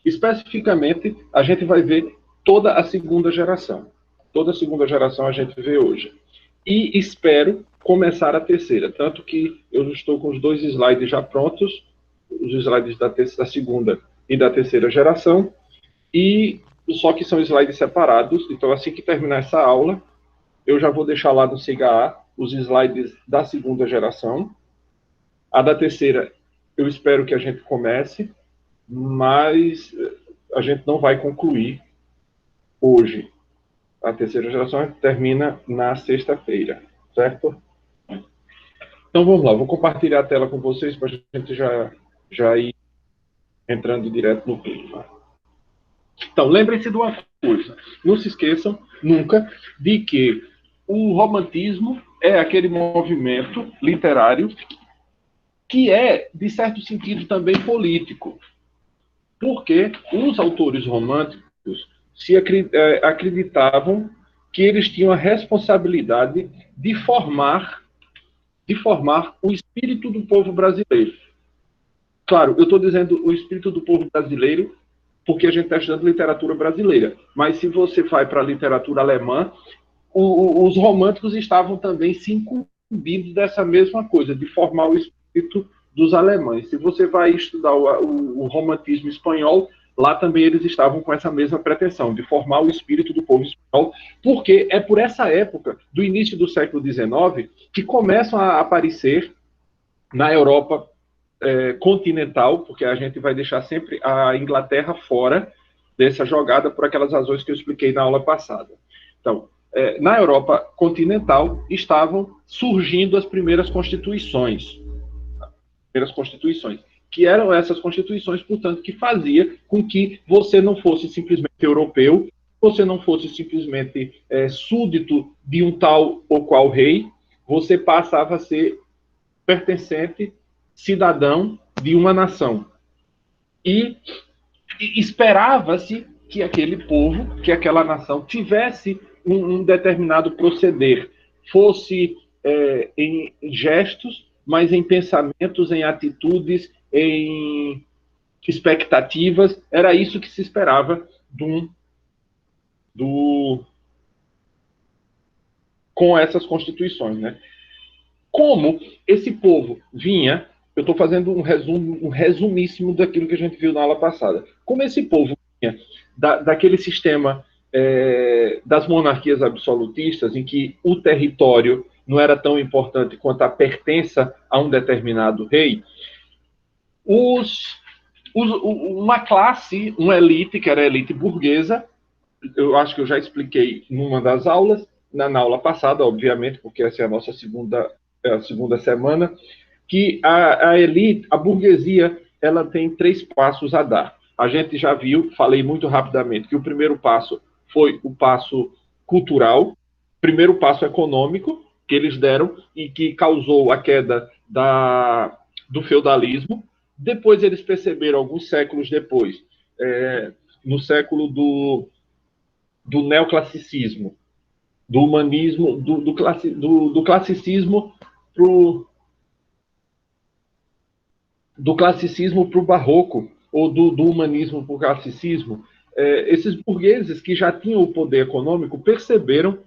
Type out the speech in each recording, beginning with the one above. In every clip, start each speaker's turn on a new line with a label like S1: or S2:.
S1: Especificamente, a gente vai ver toda a segunda geração. Toda a segunda geração a gente vê hoje. E espero começar a terceira, tanto que eu estou com os 2 slides já prontos, os slides da segunda e da terceira geração, e só que são slides separados, então assim que terminar essa aula, eu já vou deixar lá no CIGA os slides da segunda geração. A da terceira, eu espero que a gente comece, mas a gente não vai concluir hoje. A terceira geração termina na sexta-feira, certo? Então vamos lá, vou compartilhar a tela com vocês para a gente já ir entrando direto no clima. Então, lembrem-se de uma coisa, não se esqueçam nunca de que o romantismo é aquele movimento literário que é, de certo sentido, também político. Porque os autores românticos acreditavam que eles tinham a responsabilidade de formar o espírito do povo brasileiro. Claro, eu estou dizendo o espírito do povo brasileiro porque a gente está estudando literatura brasileira. Mas se você vai para a literatura alemã, os românticos estavam também se incumbindo dessa mesma coisa, de formar o espírito dos alemães. Se você vai estudar o romantismo espanhol, lá também eles estavam com essa mesma pretensão, de formar o espírito do povo espanhol, porque é por essa época, do início do século XIX, que começam a aparecer na Europa continental, porque a gente vai deixar sempre a Inglaterra fora dessa jogada por aquelas razões que eu expliquei na aula passada. Então, na Europa continental estavam surgindo as primeiras constituições. Que eram essas constituições, portanto, que fazia com que você não fosse simplesmente europeu, você não fosse simplesmente súdito de um tal ou qual rei, você passava a ser pertencente, cidadão de uma nação. E esperava-se que aquele povo, que aquela nação tivesse um determinado proceder, fosse em gestos, mas em pensamentos, em atitudes, em expectativas. Era isso que se esperava com essas constituições, né? Como esse povo vinha, eu estou fazendo um resumíssimo daquilo que a gente viu na aula passada. Como esse povo vinha daquele sistema das monarquias absolutistas, em que o território não era tão importante quanto a pertença a um determinado rei, uma classe, uma elite, que era a elite burguesa, eu acho que eu já expliquei numa das aulas, na aula passada, obviamente, porque essa é a nossa segunda semana, que a elite, a burguesia, ela tem 3 passos a dar. A gente já viu, falei muito rapidamente, que o primeiro passo foi o passo cultural, o primeiro passo econômico que eles deram e que causou a queda do feudalismo. Depois eles perceberam, alguns séculos depois, no século do neoclassicismo, do humanismo, do classicismo do classicismo para o barroco, ou do humanismo para o classicismo, esses burgueses que já tinham o poder econômico perceberam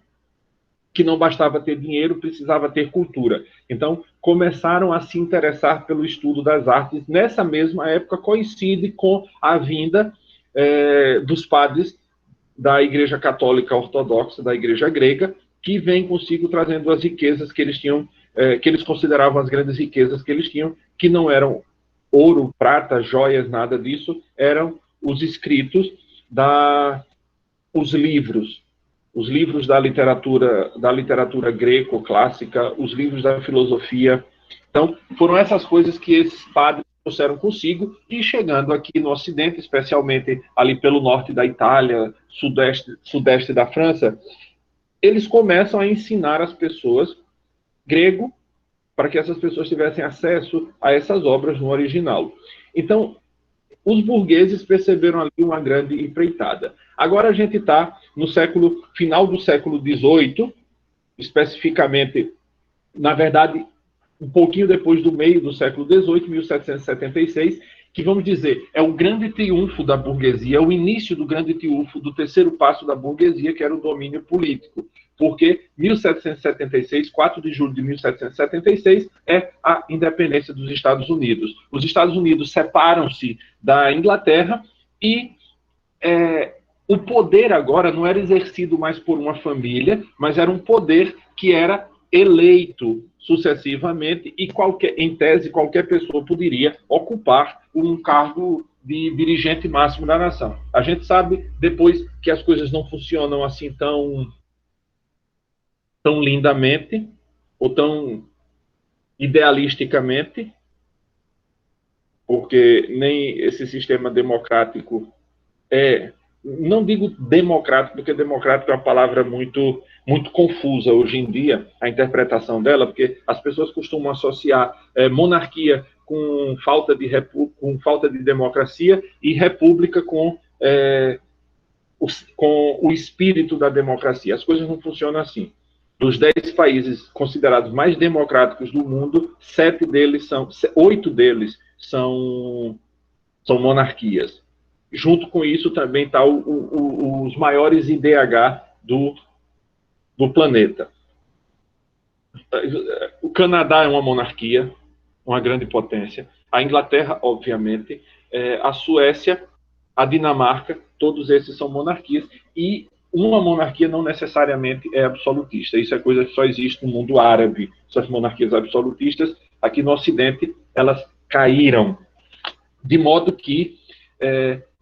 S1: que não bastava ter dinheiro, precisava ter cultura. Então, começaram a se interessar pelo estudo das artes. Nessa mesma época, coincide com a vinda dos padres da Igreja Católica Ortodoxa, da Igreja Grega, que vem consigo trazendo as riquezas que eles tinham, que eles consideravam as grandes riquezas que eles tinham, que não eram ouro, prata, joias, nada disso, eram os escritos, os livros da literatura greco-clássica, os livros da filosofia. Então, foram essas coisas que esses padres trouxeram consigo, e chegando aqui no Ocidente, especialmente ali pelo norte da Itália, sudeste da França, eles começam a ensinar as pessoas grego, para que essas pessoas tivessem acesso a essas obras no original. Então, os burgueses perceberam ali uma grande empreitada. Agora a gente está no final do século XVIII, especificamente, na verdade, um pouquinho depois do meio do século XVIII, 1776, que, vamos dizer, é o grande triunfo da burguesia, é o início do grande triunfo do terceiro passo da burguesia, que era o domínio político. Porque 1776, 4 de julho de 1776, é a independência dos Estados Unidos. Os Estados Unidos separam-se da Inglaterra e o poder agora não era exercido mais por uma família, mas era um poder que era eleito sucessivamente e, em tese, qualquer pessoa poderia ocupar um cargo de dirigente máximo da nação. A gente sabe depois que as coisas não funcionam assim tão lindamente ou tão idealisticamente, porque nem esse sistema democrático não digo democrático, porque democrático é uma palavra muito confusa hoje em dia, a interpretação dela, porque as pessoas costumam associar monarquia com falta de democracia e república com o espírito da democracia. As coisas não funcionam assim. Dos 10 países considerados mais democráticos do mundo, 8 deles são monarquias. Junto com isso também está os maiores IDH do planeta. O Canadá é uma monarquia, uma grande potência. A Inglaterra, obviamente. A Suécia, a Dinamarca, todos esses são monarquias. E uma monarquia não necessariamente é absolutista. Isso é coisa que só existe no mundo árabe. Essas monarquias absolutistas, aqui no Ocidente, elas caíram. De modo que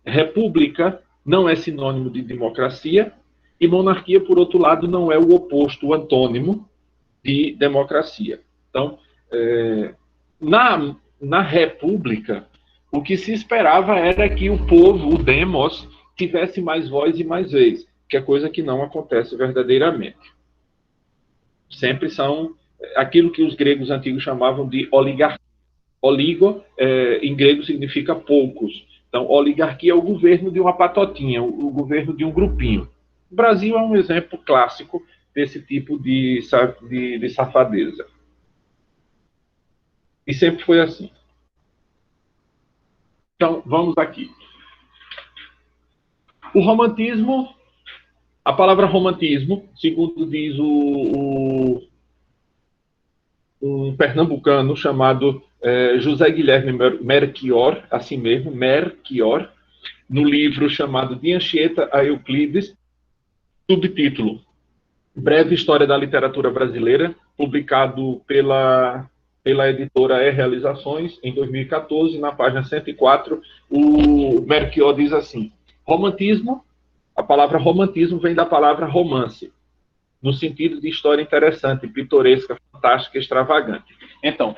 S1: república não é sinônimo de democracia e monarquia, por outro lado, não é o oposto, o antônimo de democracia. Então, na república, o que se esperava era que o povo, o demos, tivesse mais voz e mais vez, que é coisa que não acontece verdadeiramente. Sempre são aquilo que os gregos antigos chamavam de oligarquia. Oligo, em grego, significa poucos. Então, oligarquia é o governo de uma patotinha, o governo de um grupinho. O Brasil é um exemplo clássico desse tipo de safadeza. E sempre foi assim. Então, vamos aqui. O romantismo, a palavra romantismo, segundo diz um pernambucano chamado José Guilherme Melchior, assim mesmo, Melchior, no livro chamado De Anchieta a Euclides, subtítulo Breve História da Literatura Brasileira, publicado pela editora Realizações, em 2014, na página 104, o Melchior diz assim: romantismo, a palavra romantismo vem da palavra romance, no sentido de história interessante, pitoresca, fantástica, extravagante. Então,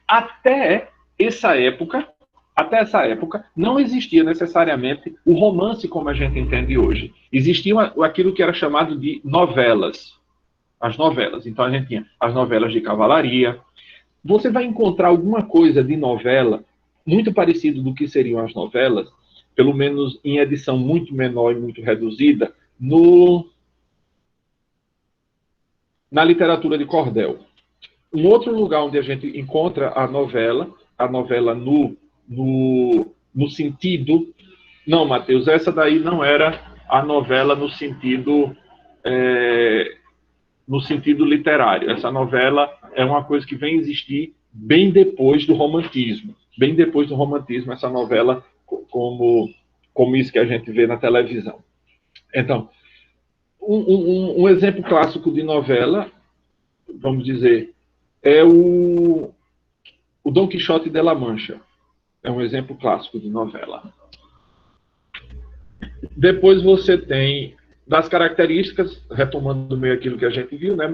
S1: até essa época, não existia necessariamente o romance como a gente entende hoje. Existiam aquilo que era chamado de novelas. As novelas. Então, a gente tinha as novelas de cavalaria. Você vai encontrar alguma coisa de novela muito parecido do que seriam as novelas, pelo menos em edição muito menor e muito reduzida, na literatura de cordel. Um outro lugar onde a gente encontra a novela no sentido... Não, Matheus, essa daí não era a novela no sentido literário. Essa novela é uma coisa que vem existir bem depois do romantismo. Bem depois do romantismo, essa novela como isso que a gente vê na televisão. Então, um exemplo clássico de novela, vamos dizer, é o Dom Quixote de La Mancha. É um exemplo clássico de novela. Depois você tem, das características, retomando meio aquilo que a gente viu, né,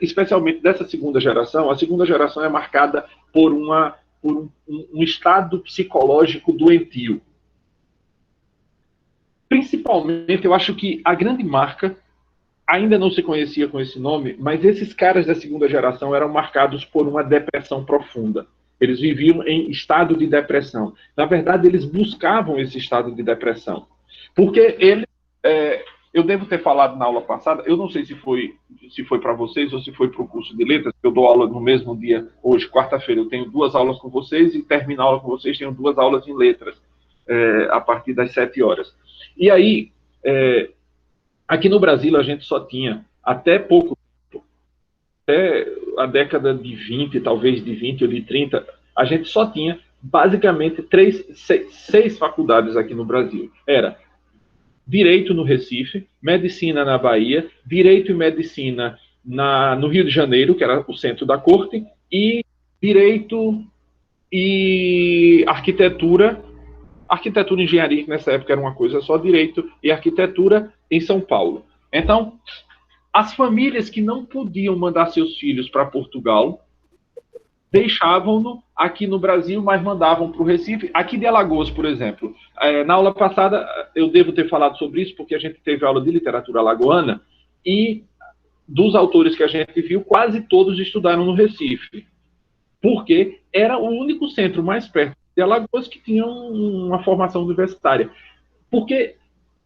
S1: especialmente dessa segunda geração, a segunda geração é marcada por um estado psicológico doentio. Principalmente, eu acho que a grande marca ainda não se conhecia com esse nome, mas esses caras da segunda geração eram marcados por uma depressão profunda. Eles viviam em estado de depressão. Na verdade, eles buscavam esse estado de depressão. Porque eu devo ter falado na aula passada, eu não sei se foi para vocês ou se foi para o curso de letras, eu dou aula no mesmo dia, hoje, quarta-feira, eu tenho 2 aulas com vocês e termino a aula com vocês, tenho 2 aulas em letras, a partir das 7 horas. E aí, aqui no Brasil, a gente só tinha, até pouco tempo, até a década de 20, talvez de 20 ou de 30, a gente só tinha, basicamente, 6 faculdades aqui no Brasil. Era Direito no Recife, Medicina na Bahia, Direito e Medicina no Rio de Janeiro, que era o centro da corte, e Direito e Arquitetura e Engenharia, que nessa época era uma coisa só, Direito e Arquitetura em São Paulo. Então, as famílias que não podiam mandar seus filhos para Portugal deixavam-no aqui no Brasil, mas mandavam para o Recife. Aqui de Alagoas, por exemplo. Na aula passada, eu devo ter falado sobre isso, porque a gente teve aula de literatura alagoana, e dos autores que a gente viu, quase todos estudaram no Recife. Porque era o único centro mais perto de Alagoas que tinha uma formação universitária. Porque,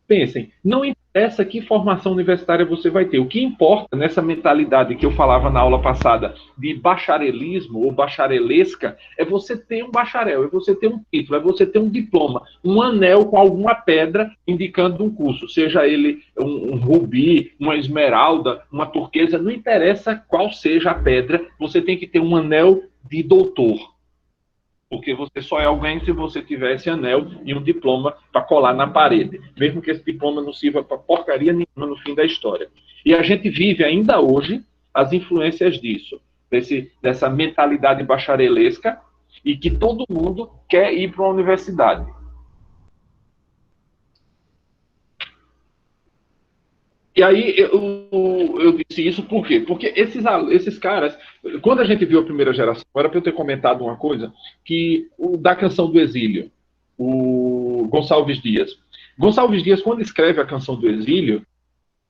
S1: pensem, não interessa que formação universitária você vai ter. O que importa nessa mentalidade que eu falava na aula passada de bacharelismo ou bacharelesca é você ter um bacharel, é você ter um título, é você ter um diploma, um anel com alguma pedra indicando um curso, seja ele um rubi, uma esmeralda, uma turquesa, não interessa qual seja a pedra, você tem que ter um anel de doutor. Porque você só é alguém se você tiver esse anel e um diploma para colar na parede, mesmo que esse diploma não sirva para porcaria nenhuma no fim da história. E a gente vive ainda hoje as influências disso, dessa mentalidade bacharelesca, e que todo mundo quer ir para uma universidade. E aí eu disse isso por quê? Porque esses caras, quando a gente viu a primeira geração, era para eu ter comentado uma coisa, que da Canção do Exílio, o Gonçalves Dias. Gonçalves Dias, quando escreve a Canção do Exílio,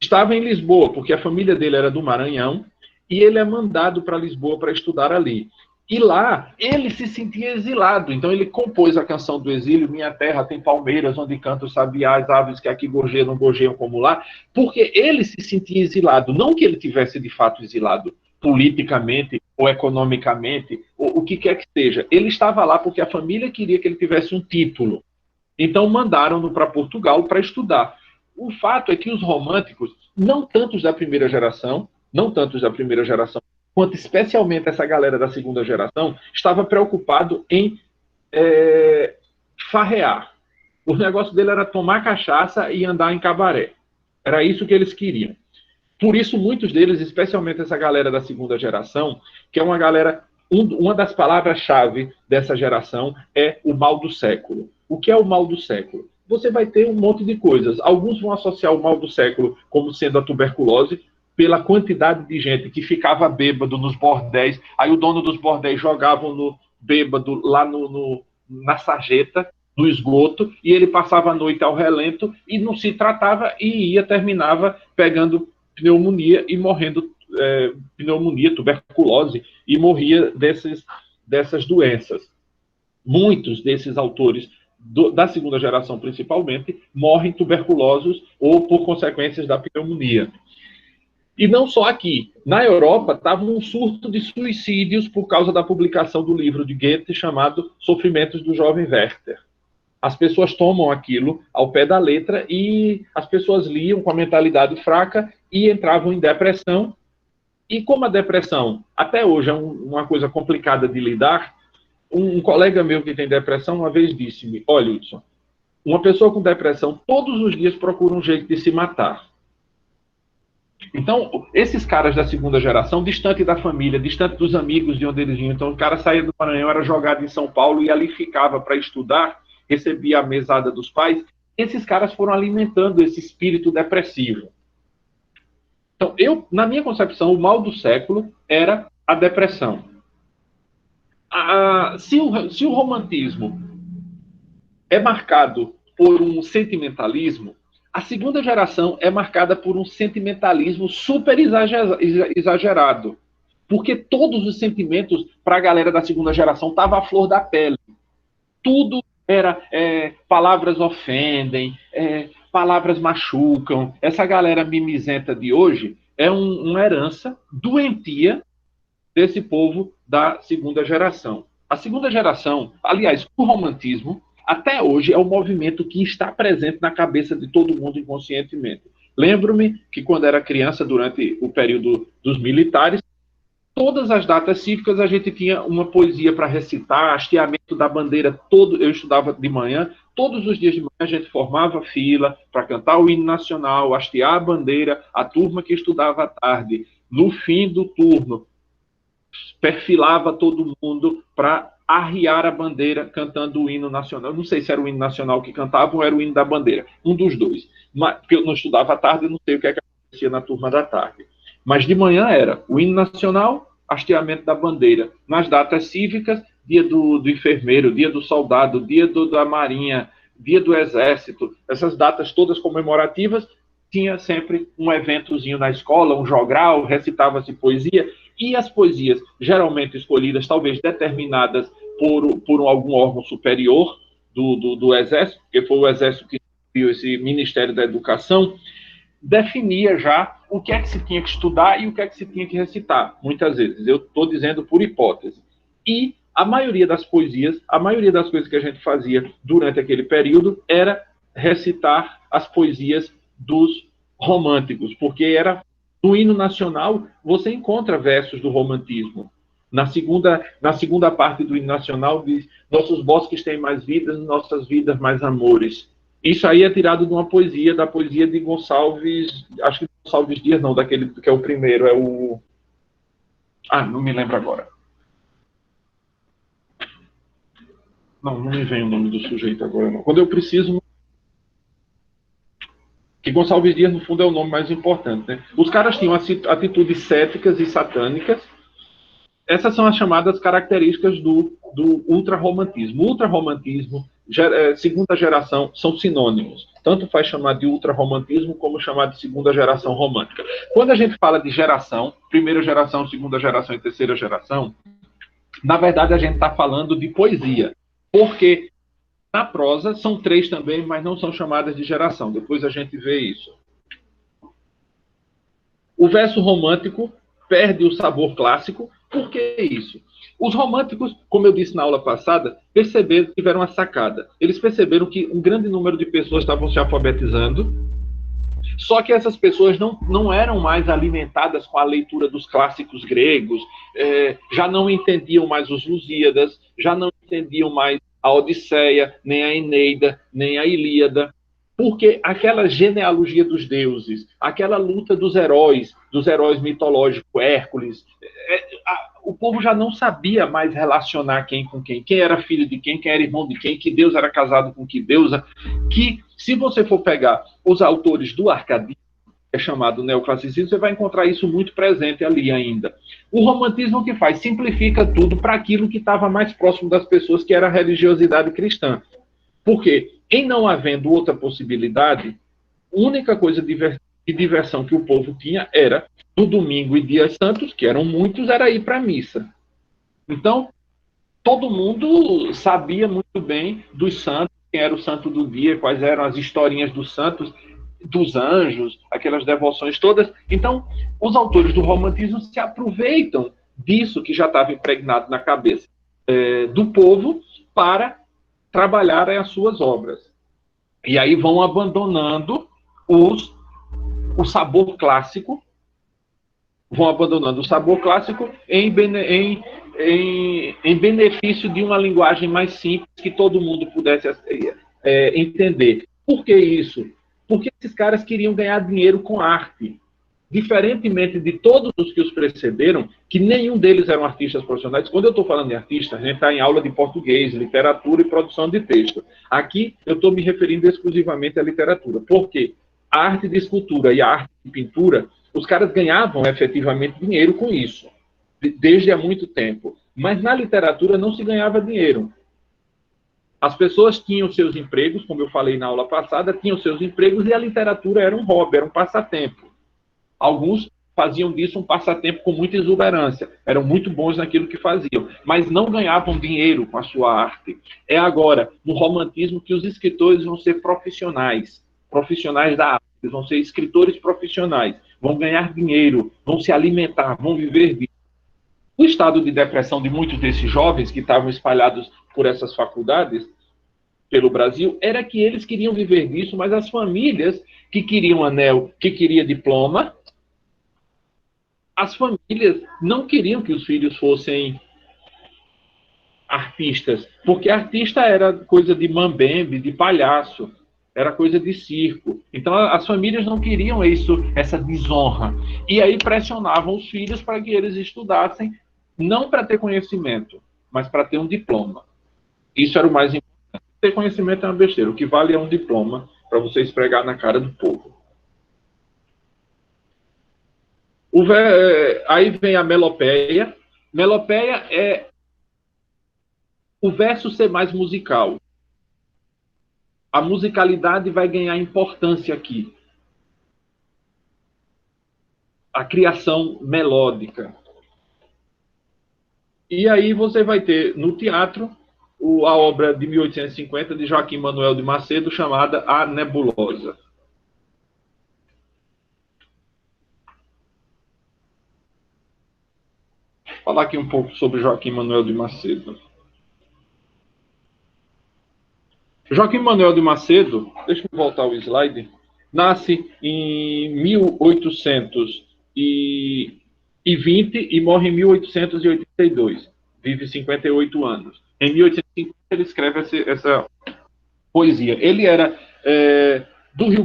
S1: estava em Lisboa, porque a família dele era do Maranhão, e ele é mandado para Lisboa para estudar ali. E lá, ele se sentia exilado. Então, ele compôs a Canção do Exílio, Minha Terra tem palmeiras, onde cantam os sabiás, aves que aqui gorjeiam, não gorjeiam como lá, porque ele se sentia exilado. Não que ele tivesse, de fato, exilado politicamente ou economicamente, ou o que quer que seja. Ele estava lá porque a família queria que ele tivesse um título. Então, mandaram-no para Portugal para estudar. O fato é que os românticos, não tantos da primeira geração, quanto especialmente essa galera da segunda geração, estava preocupado em farrear. O negócio dele era tomar cachaça e andar em cabaré. Era isso que eles queriam. Por isso, muitos deles, especialmente essa galera da segunda geração, que é uma galera... Uma das palavras-chave dessa geração é o mal do século. O que é o mal do século? Você vai ter um monte de coisas. Alguns vão associar o mal do século como sendo a tuberculose, pela quantidade de gente que ficava bêbado nos bordéis, aí o dono dos bordéis jogava no bêbado lá na sarjeta, no esgoto, e ele passava a noite ao relento e não se tratava e terminava pegando pneumonia e morrendo, pneumonia, tuberculose, e morria dessas doenças. Muitos desses autores da segunda geração, principalmente, morrem tuberculosos ou por consequências da pneumonia. E não só aqui. Na Europa, estava um surto de suicídios por causa da publicação do livro de Goethe chamado Sofrimentos do Jovem Werther. As pessoas tomam aquilo ao pé da letra e as pessoas liam com a mentalidade fraca e entravam em depressão. E como a depressão, até hoje, é uma coisa complicada de lidar, um colega meu que tem depressão uma vez disse-me: olha, Hudson, uma pessoa com depressão todos os dias procura um jeito de se matar. Então, esses caras da segunda geração, distante da família, distante dos amigos de onde eles vinham, então o cara saía do Maranhão, era jogado em São Paulo e ali ficava para estudar, recebia a mesada dos pais, esses caras foram alimentando esse espírito depressivo. Então, na minha concepção, o mal do século era a depressão. Se o romantismo é marcado por um sentimentalismo, a segunda geração é marcada por um sentimentalismo super exagerado. Porque todos os sentimentos para a galera da segunda geração estavam à flor da pele. Tudo era palavras ofendem, palavras machucam. Essa galera mimizenta de hoje é uma herança doentia desse povo da segunda geração. A segunda geração, aliás, o romantismo, até hoje é um movimento que está presente na cabeça de todo mundo inconscientemente. Lembro-me que quando era criança, durante o período dos militares, todas as datas cívicas a gente tinha uma poesia para recitar, hasteamento da bandeira, eu estudava de manhã, todos os dias de manhã a gente formava fila para cantar o hino nacional, hastear a bandeira, a turma que estudava à tarde, no fim do turno, perfilava todo mundo para arriar a bandeira cantando o hino nacional. Eu não sei se era o hino nacional que cantavam ou era o hino da bandeira, um dos dois. Mas, porque eu não estudava à tarde, não sei o que acontecia na turma da tarde. Mas de manhã era o hino nacional, hasteamento da bandeira. Nas datas cívicas, dia do enfermeiro, dia do soldado, dia da marinha, dia do exército, essas datas todas comemorativas, tinha sempre um eventozinho na escola, um jogral, recitava-se poesia, e as poesias, geralmente escolhidas, talvez determinadas por algum órgão superior do Exército, porque foi o Exército que criou esse Ministério da Educação, definia já o que é que se tinha que estudar e o que é que se tinha que recitar, muitas vezes. Eu estou dizendo por hipótese. E a maioria das poesias, a maioria das coisas que a gente fazia durante aquele período era recitar as poesias dos românticos, porque era no hino nacional você encontra versos do romantismo. Na segunda parte do hino nacional diz: nossos bosques têm mais vidas, nossas vidas mais amores. Isso aí é tirado de uma poesia, da poesia de Gonçalves, acho que Gonçalves Dias, não, daquele que é o primeiro, é o... não me lembro agora. Não me vem o nome do sujeito agora, não. Quando eu preciso... Que Gonçalves Dias, no fundo, é o nome mais importante, né? Os caras tinham atitudes céticas e satânicas. Essas são as chamadas características do ultrarromantismo. Ultrarromantismo, segunda geração, são sinônimos. Tanto faz chamar de ultrarromantismo como chamar de segunda geração romântica. Quando a gente fala de geração, primeira geração, segunda geração e terceira geração, na verdade a gente está falando de poesia. Porque na prosa são 3 também, mas não são chamadas de geração. Depois a gente vê isso. O verso romântico perde o sabor clássico. Por que isso? Os românticos, como eu disse na aula passada, tiveram uma sacada. Eles perceberam que um grande número de pessoas estavam se alfabetizando, só que essas pessoas não eram mais alimentadas com a leitura dos clássicos gregos, já não entendiam mais os Lusíadas, já não entendiam mais a Odisseia, nem a Eneida, nem a Ilíada, porque aquela genealogia dos deuses, aquela luta dos heróis mitológicos, Hércules, o povo já não sabia mais relacionar quem com quem era filho de quem era irmão de quem, que Deus era casado com que deusa, que se você for pegar os autores do arcadismo, que é chamado neoclassicismo, você vai encontrar isso muito presente ali ainda. O romantismo que faz? Simplifica tudo para aquilo que estava mais próximo das pessoas, que era a religiosidade cristã. Por quê? Em não havendo outra possibilidade, a única coisa de diversão que o povo tinha era, no domingo e dias santos, que eram muitos, era ir para a missa. Então, todo mundo sabia muito bem dos santos, quem era o santo do dia, quais eram as historinhas dos santos, dos anjos, aquelas devoções todas. Então, os autores do romantismo se aproveitam disso que já estava impregnado na cabeça do povo para trabalhar as suas obras. E aí vão abandonando o sabor clássico, em benefício de uma linguagem mais simples que todo mundo pudesse entender. Por que isso? Porque esses caras queriam ganhar dinheiro com arte. Diferentemente de todos os que os precederam, que nenhum deles eram artistas profissionais. Quando eu estou falando de artista, a gente está em aula de português, literatura e produção de texto. Aqui eu estou me referindo exclusivamente à literatura. Por quê? A arte de escultura e a arte de pintura, os caras ganhavam efetivamente dinheiro com isso, desde há muito tempo. Mas na literatura não se ganhava dinheiro. As pessoas tinham seus empregos, como eu falei na aula passada, tinham seus empregos e a literatura era um hobby, era um passatempo. Alguns faziam disso um passatempo com muita exuberância, eram muito bons naquilo que faziam, mas não ganhavam dinheiro com a sua arte. É agora, no romantismo, que os escritores vão ser profissionais. profissionais da arte, eles vão ser escritores profissionais, vão ganhar dinheiro, vão se alimentar, vão viver disso. O estado de depressão de muitos desses jovens que estavam espalhados por essas faculdades, pelo Brasil, era que eles queriam viver disso, mas as famílias que queriam anel, que queriam diploma, as famílias não queriam que os filhos fossem artistas, porque artista era coisa de mambembe, de palhaço, era coisa de circo. Então as famílias não queriam isso, essa desonra. E aí pressionavam os filhos para que eles estudassem, não para ter conhecimento, mas para ter um diploma. Isso era o mais importante. Ter conhecimento é uma besteira. O que vale é um diploma para você esfregar na cara do povo. Aí vem a melopeia. Melopeia é o verso ser mais musical. A musicalidade vai ganhar importância aqui. A criação melódica. E aí você vai ter no teatro a obra de 1850 de Joaquim Manuel de Macedo, chamada A Nebulosa. Vou falar aqui um pouco sobre Joaquim Manuel de Macedo. Joaquim Manuel de Macedo, deixa eu voltar o slide, nasce em 1820 e morre em 1882. Vive 58 anos. Em 1850 ele escreve essa poesia. Ele era do Rio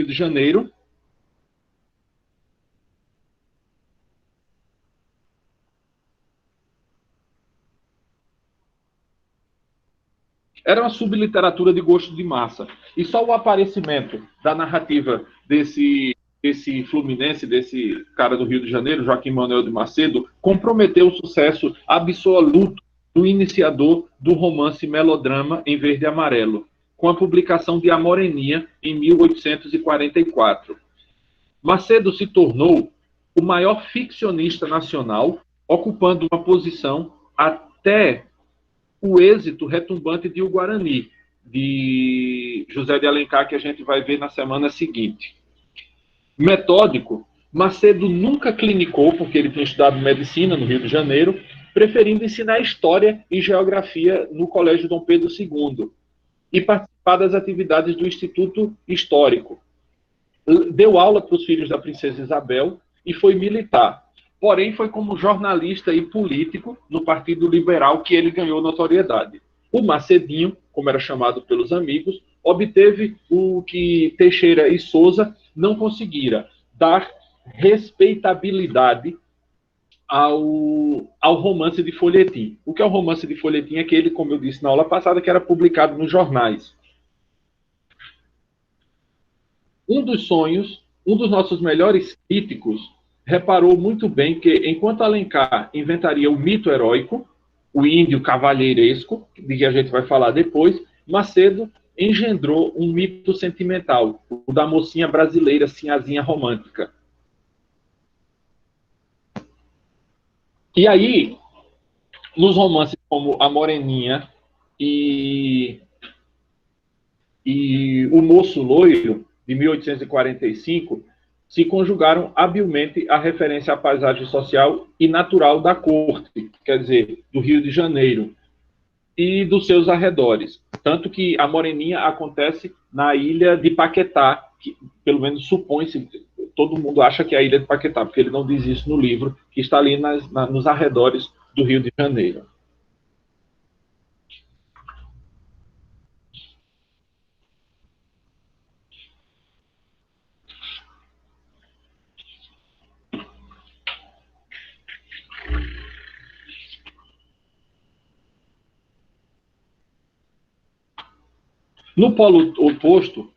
S1: de Janeiro. Era uma subliteratura de gosto de massa. E só o aparecimento da narrativa desse fluminense, desse cara do Rio de Janeiro, Joaquim Manuel de Macedo, comprometeu o sucesso absoluto do iniciador do romance melodrama em verde e amarelo, com a publicação de A Moreninha em 1844. Macedo se tornou o maior ficcionista nacional, ocupando uma posição até o êxito retumbante de O Guarani, de José de Alencar, que a gente vai ver na semana seguinte. Metódico, Macedo nunca clinicou, porque ele tinha estudado medicina no Rio de Janeiro, preferindo ensinar história e geografia no Colégio Dom Pedro II e participar das atividades do Instituto Histórico. Deu aula para os filhos da princesa Isabel e foi militar. Porém, foi como jornalista e político no Partido Liberal que ele ganhou notoriedade. O Macedinho, como era chamado pelos amigos, obteve o que Teixeira e Souza não conseguiram, dar respeitabilidade ao romance de folhetim. O que é o romance de folhetim? É aquele, como eu disse na aula passada, que era publicado nos jornais. Um dos nossos melhores críticos, reparou muito bem que, enquanto Alencar inventaria o mito heróico, o índio cavalheiresco, de que a gente vai falar depois, Macedo engendrou um mito sentimental, o da mocinha brasileira, sinhazinha romântica. E aí, nos romances como A Moreninha e O Moço Loiro, de 1845, se conjugaram habilmente a referência à paisagem social e natural da corte, quer dizer, do Rio de Janeiro, e dos seus arredores. Tanto que A Moreninha acontece na ilha de Paquetá, que pelo menos supõe-se, todo mundo acha que é a ilha de Paquetá, porque ele não diz isso no livro, que está ali nos arredores do Rio de Janeiro. No polo oposto,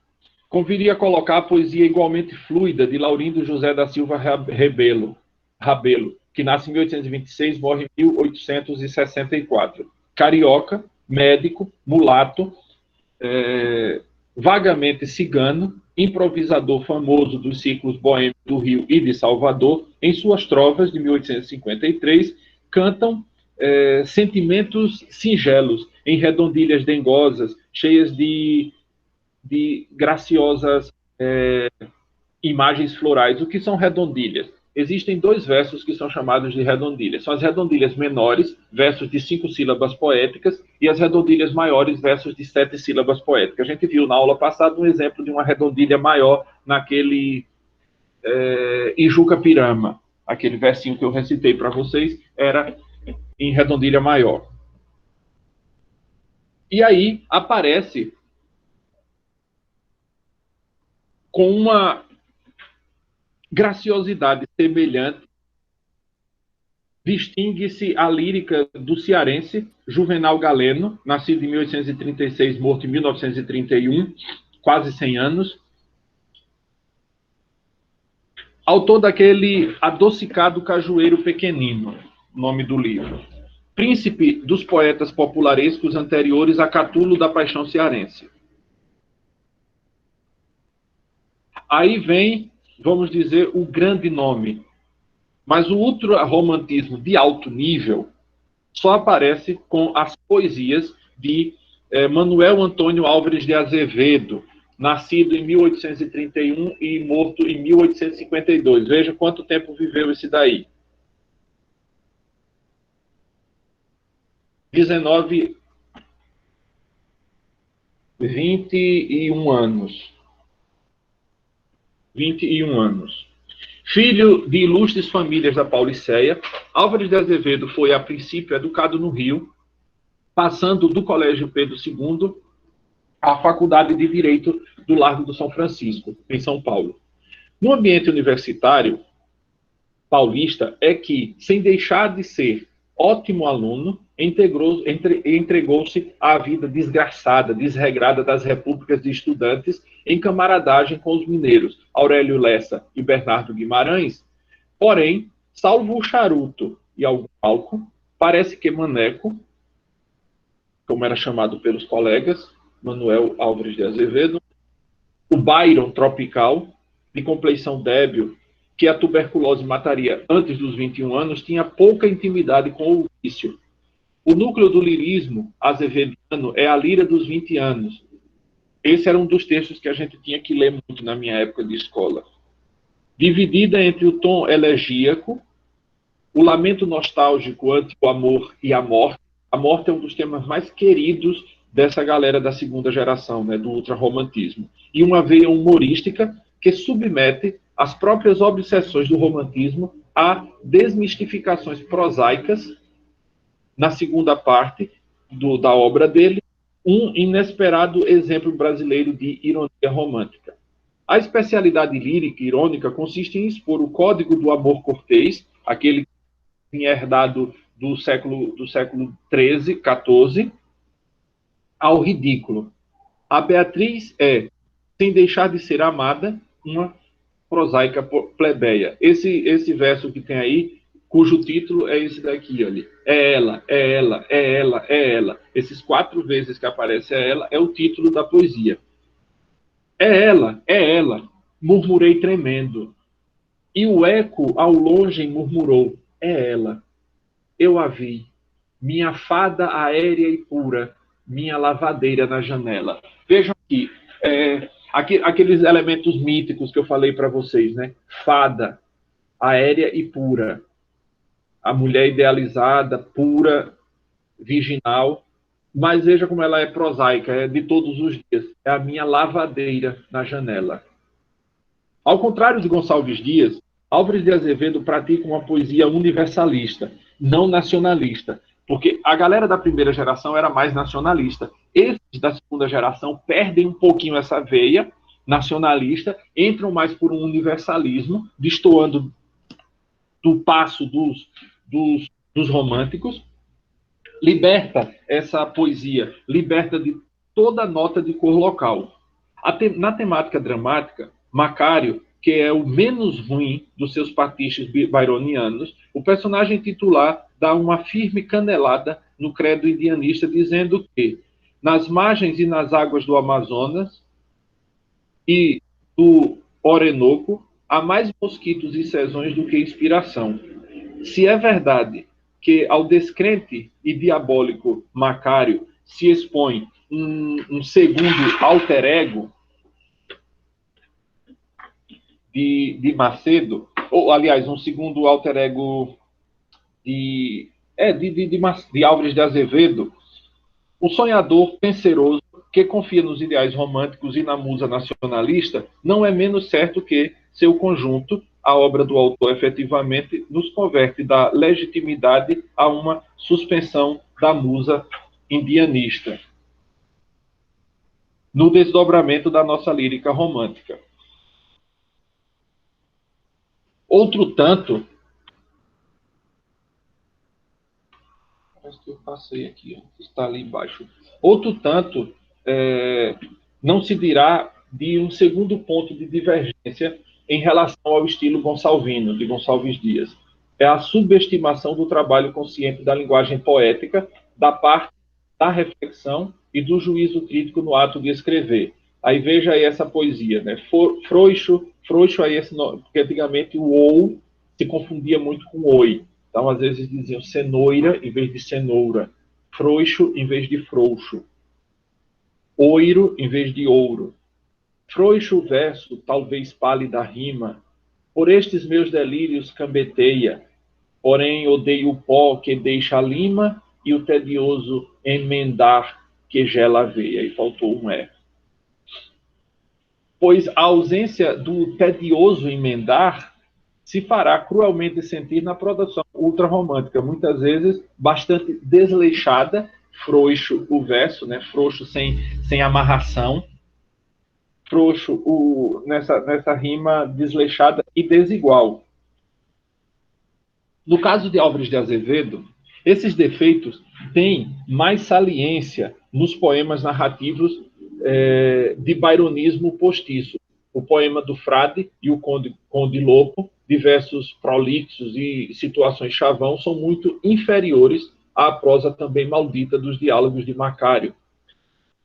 S1: conviria colocar a poesia igualmente fluida de Laurindo José da Silva Rabelo, que nasce em 1826 e morre em 1864. Carioca, médico, mulato, vagamente cigano, improvisador famoso dos ciclos boêmios do Rio e de Salvador, em suas trovas de 1853, cantam sentimentos singelos, em redondilhas dengosas, cheias de de graciosas imagens florais. O que são redondilhas? Existem dois versos que são chamados de redondilhas. São as redondilhas menores, versos de 5 sílabas poéticas, e as redondilhas maiores, versos de 7 sílabas poéticas. A gente viu na aula passada um exemplo de uma redondilha maior naquele Ijuca Pirama. Aquele versinho que eu recitei para vocês era em redondilha maior. E aí aparece com uma graciosidade semelhante, distingue-se a lírica do cearense Juvenal Galeno, nascido em 1836, morto em 1931, quase 100 anos, autor daquele Adocicado Cajueiro Pequenino, nome do livro. Príncipe dos poetas popularescos anteriores a Catulo da Paixão Cearense. Aí vem, vamos dizer, o grande nome. Mas o ultra-romantismo de alto nível só aparece com as poesias de Manuel Antônio Álvares de Azevedo, nascido em 1831 e morto em 1852. Veja quanto tempo viveu esse daí. 21 anos. 21 anos. Filho de ilustres famílias da Pauliceia, Álvares de Azevedo foi, a princípio, educado no Rio, passando do Colégio Pedro II à Faculdade de Direito do Largo do São Francisco, em São Paulo. No ambiente universitário paulista, é que, sem deixar de ser ótimo aluno, entregou-se à vida desgraçada, desregrada das repúblicas de estudantes, em camaradagem com os mineiros Aurélio Lessa e Bernardo Guimarães. Porém, salvo o charuto e algum álcool, parece que Maneco, como era chamado pelos colegas, Manuel Álvares de Azevedo, o Byron tropical, de compleição débil, que a tuberculose mataria antes dos 21 anos, tinha pouca intimidade com o vício. O núcleo do lirismo azevediano é a lira dos 20 anos. Esse era um dos textos que a gente tinha que ler muito na minha época de escola. Dividida entre o tom elegíaco, o lamento nostálgico ante o amor e a morte. A morte é um dos temas mais queridos dessa galera da segunda geração, né, do ultrarromantismo. E uma veia humorística que submete as próprias obsessões do romantismo a desmistificações prosaicas na segunda parte da obra dele, um inesperado exemplo brasileiro de ironia romântica. A especialidade lírica e irônica consiste em expor o código do amor cortês, aquele que tinha herdado do século XIII, XIV, ao ridículo. A Beatriz é, sem deixar de ser amada, uma prosaica plebeia. Esse verso que tem aí, cujo título é esse daqui, olha. É ela, é ela, é ela, é ela. Esses 4 vezes que aparece ela é o título da poesia. É ela, murmurei tremendo. E o eco ao longe murmurou, é ela. Eu a vi, minha fada aérea e pura, minha lavadeira na janela. Vejam aqui, aqueles elementos míticos que eu falei para vocês, né? Fada, aérea e pura. A mulher idealizada, pura, virginal. Mas veja como ela é prosaica, é de todos os dias. É a minha lavadeira na janela. Ao contrário de Gonçalves Dias, Álvares de Azevedo pratica uma poesia universalista, não nacionalista, porque a galera da primeira geração era mais nacionalista. Esses da segunda geração perdem um pouquinho essa veia nacionalista, entram mais por um universalismo, destoando do passo dos românticos, liberta essa poesia, liberta de toda nota de cor local. Na temática dramática, Macário, que é o menos ruim dos seus pastiches byronianos, o personagem titular dá uma firme canelada no credo indianista, dizendo que nas margens e nas águas do Amazonas e do Orinoco há mais mosquitos e sezões do que inspiração. Se é verdade que ao descrente e diabólico Macário se expõe um segundo alter ego, de Macedo, ou, aliás, um segundo alter ego de Álvares de Azevedo, o sonhador penseroso que confia nos ideais românticos e na musa nacionalista não é menos certo que seu conjunto, a obra do autor, efetivamente nos converte da legitimidade a uma suspensão da musa indianista, no desdobramento da nossa lírica romântica. Outro tanto, parece que eu passei aqui, está ali embaixo. Outro tanto, não se dirá de um segundo ponto de divergência em relação ao estilo gonçalvino, de Gonçalves Dias. É a subestimação do trabalho consciente da linguagem poética, da parte da reflexão e do juízo crítico no ato de escrever. Aí veja aí essa poesia, né? Frouxo aí esse nome, porque antigamente o ou se confundia muito com oi. Então, às vezes diziam cenoura em vez de cenoura, frouxo em vez de frouxo, oiro em vez de ouro. Frouxo o verso, talvez pálida rima, por estes meus delírios cambeteia, porém odeio o pó que deixa a lima e o tedioso emendar que gela a veia. E faltou um E. Pois a ausência do tedioso emendar se fará cruelmente sentir na produção ultrarromântica, muitas vezes bastante desleixada, frouxo o verso, né? Frouxo sem amarração, frouxo nessa rima desleixada e desigual. No caso de Álvares de Azevedo, esses defeitos têm mais saliência nos poemas narrativos de baironismo postiço. O poema do Frade e o Conde Lopo, de versos prolixos e situações chavão, são muito inferiores à prosa também maldita dos diálogos de Macário,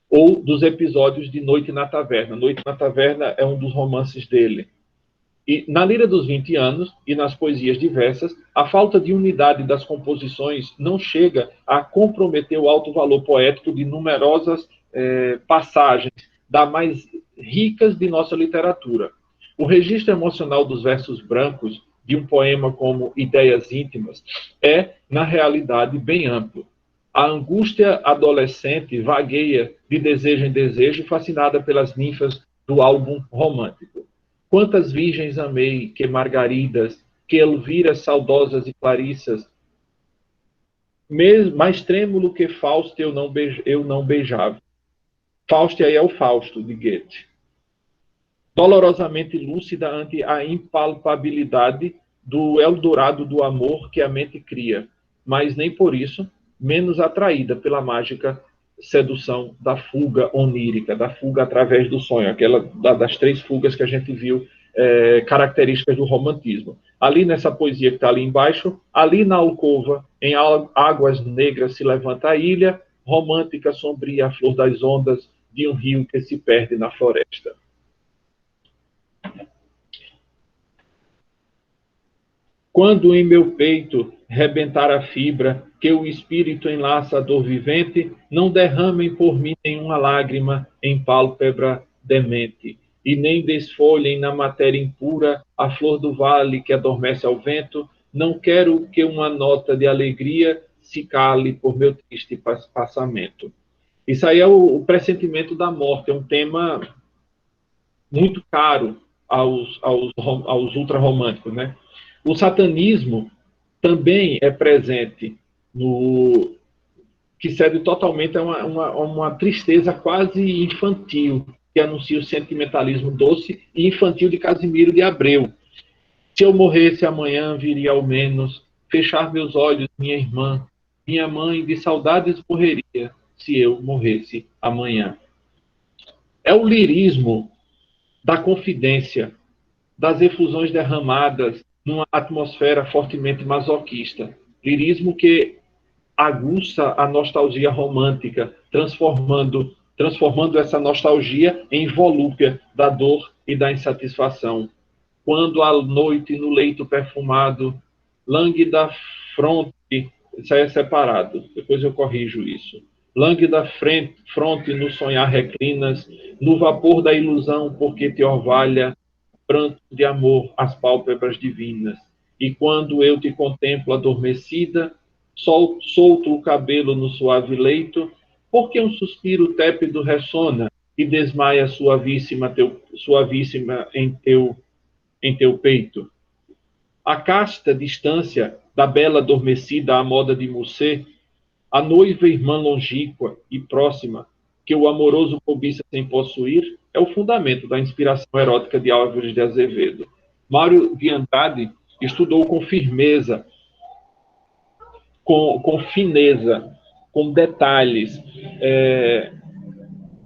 S1: ou dos episódios de Noite na Taverna. Noite na Taverna é um dos romances dele. E na Lira dos 20 Anos e nas poesias diversas, a falta de unidade das composições não chega a comprometer o alto valor poético de numerosas passagens das mais ricas de nossa literatura. O registro emocional dos versos brancos de um poema como Ideias Íntimas é, na realidade, bem amplo. A angústia adolescente vagueia de desejo em desejo, fascinada pelas ninfas do álbum romântico. Quantas virgens amei, que margaridas, que Elviras saudosas e Clarissas, mais trêmulo que Fausto eu não beijava. Fausto aí é o Fausto, de Goethe. Dolorosamente lúcida ante a impalpabilidade do Eldorado do amor que a mente cria, mas nem por isso menos atraída pela mágica sedução da fuga onírica, da fuga através do sonho, aquela das 3 fugas que a gente viu, características do romantismo. Ali nessa poesia que está ali embaixo, ali na alcova, em águas negras se levanta a ilha, romântica, sombria, a flor das ondas de um rio que se perde na floresta. Quando em meu peito rebentar a fibra, que o espírito enlaça a dor vivente, não derramem por mim nenhuma lágrima em pálpebra demente, e nem desfolhem na matéria impura a flor do vale que adormece ao vento. Não quero que uma nota de alegria se cale por meu triste passamento. Isso aí é o pressentimento da morte, é um tema muito caro aos ultrarromânticos, né? O satanismo também é presente no que cede totalmente a uma tristeza quase infantil, que anuncia o sentimentalismo doce e infantil de Casimiro de Abreu. Se eu morresse amanhã, viria ao menos fechar meus olhos, minha irmã, minha mãe, de saudades morreria, se eu morresse amanhã. É o lirismo da confidência, das efusões derramadas numa atmosfera fortemente masoquista. Lirismo que aguça a nostalgia romântica, transformando essa nostalgia em volúpia da dor e da insatisfação. Quando à noite no leito perfumado, lânguida fronte, isso aí é separado, depois eu corrijo isso. Lânguida fronte no sonhar reclinas, no vapor da ilusão porque te orvalha, pranto de amor às pálpebras divinas. E quando eu te contemplo adormecida, solto o cabelo no suave leito, porque um suspiro tépido ressona e desmaia suavíssima em teu peito. A casta distância da bela adormecida à moda de Musset, a noiva irmã longínqua e próxima, que o amoroso cobiça sem possuir, é o fundamento da inspiração erótica de Álvares de Azevedo. Mário de Andrade estudou com firmeza, com fineza, com detalhes,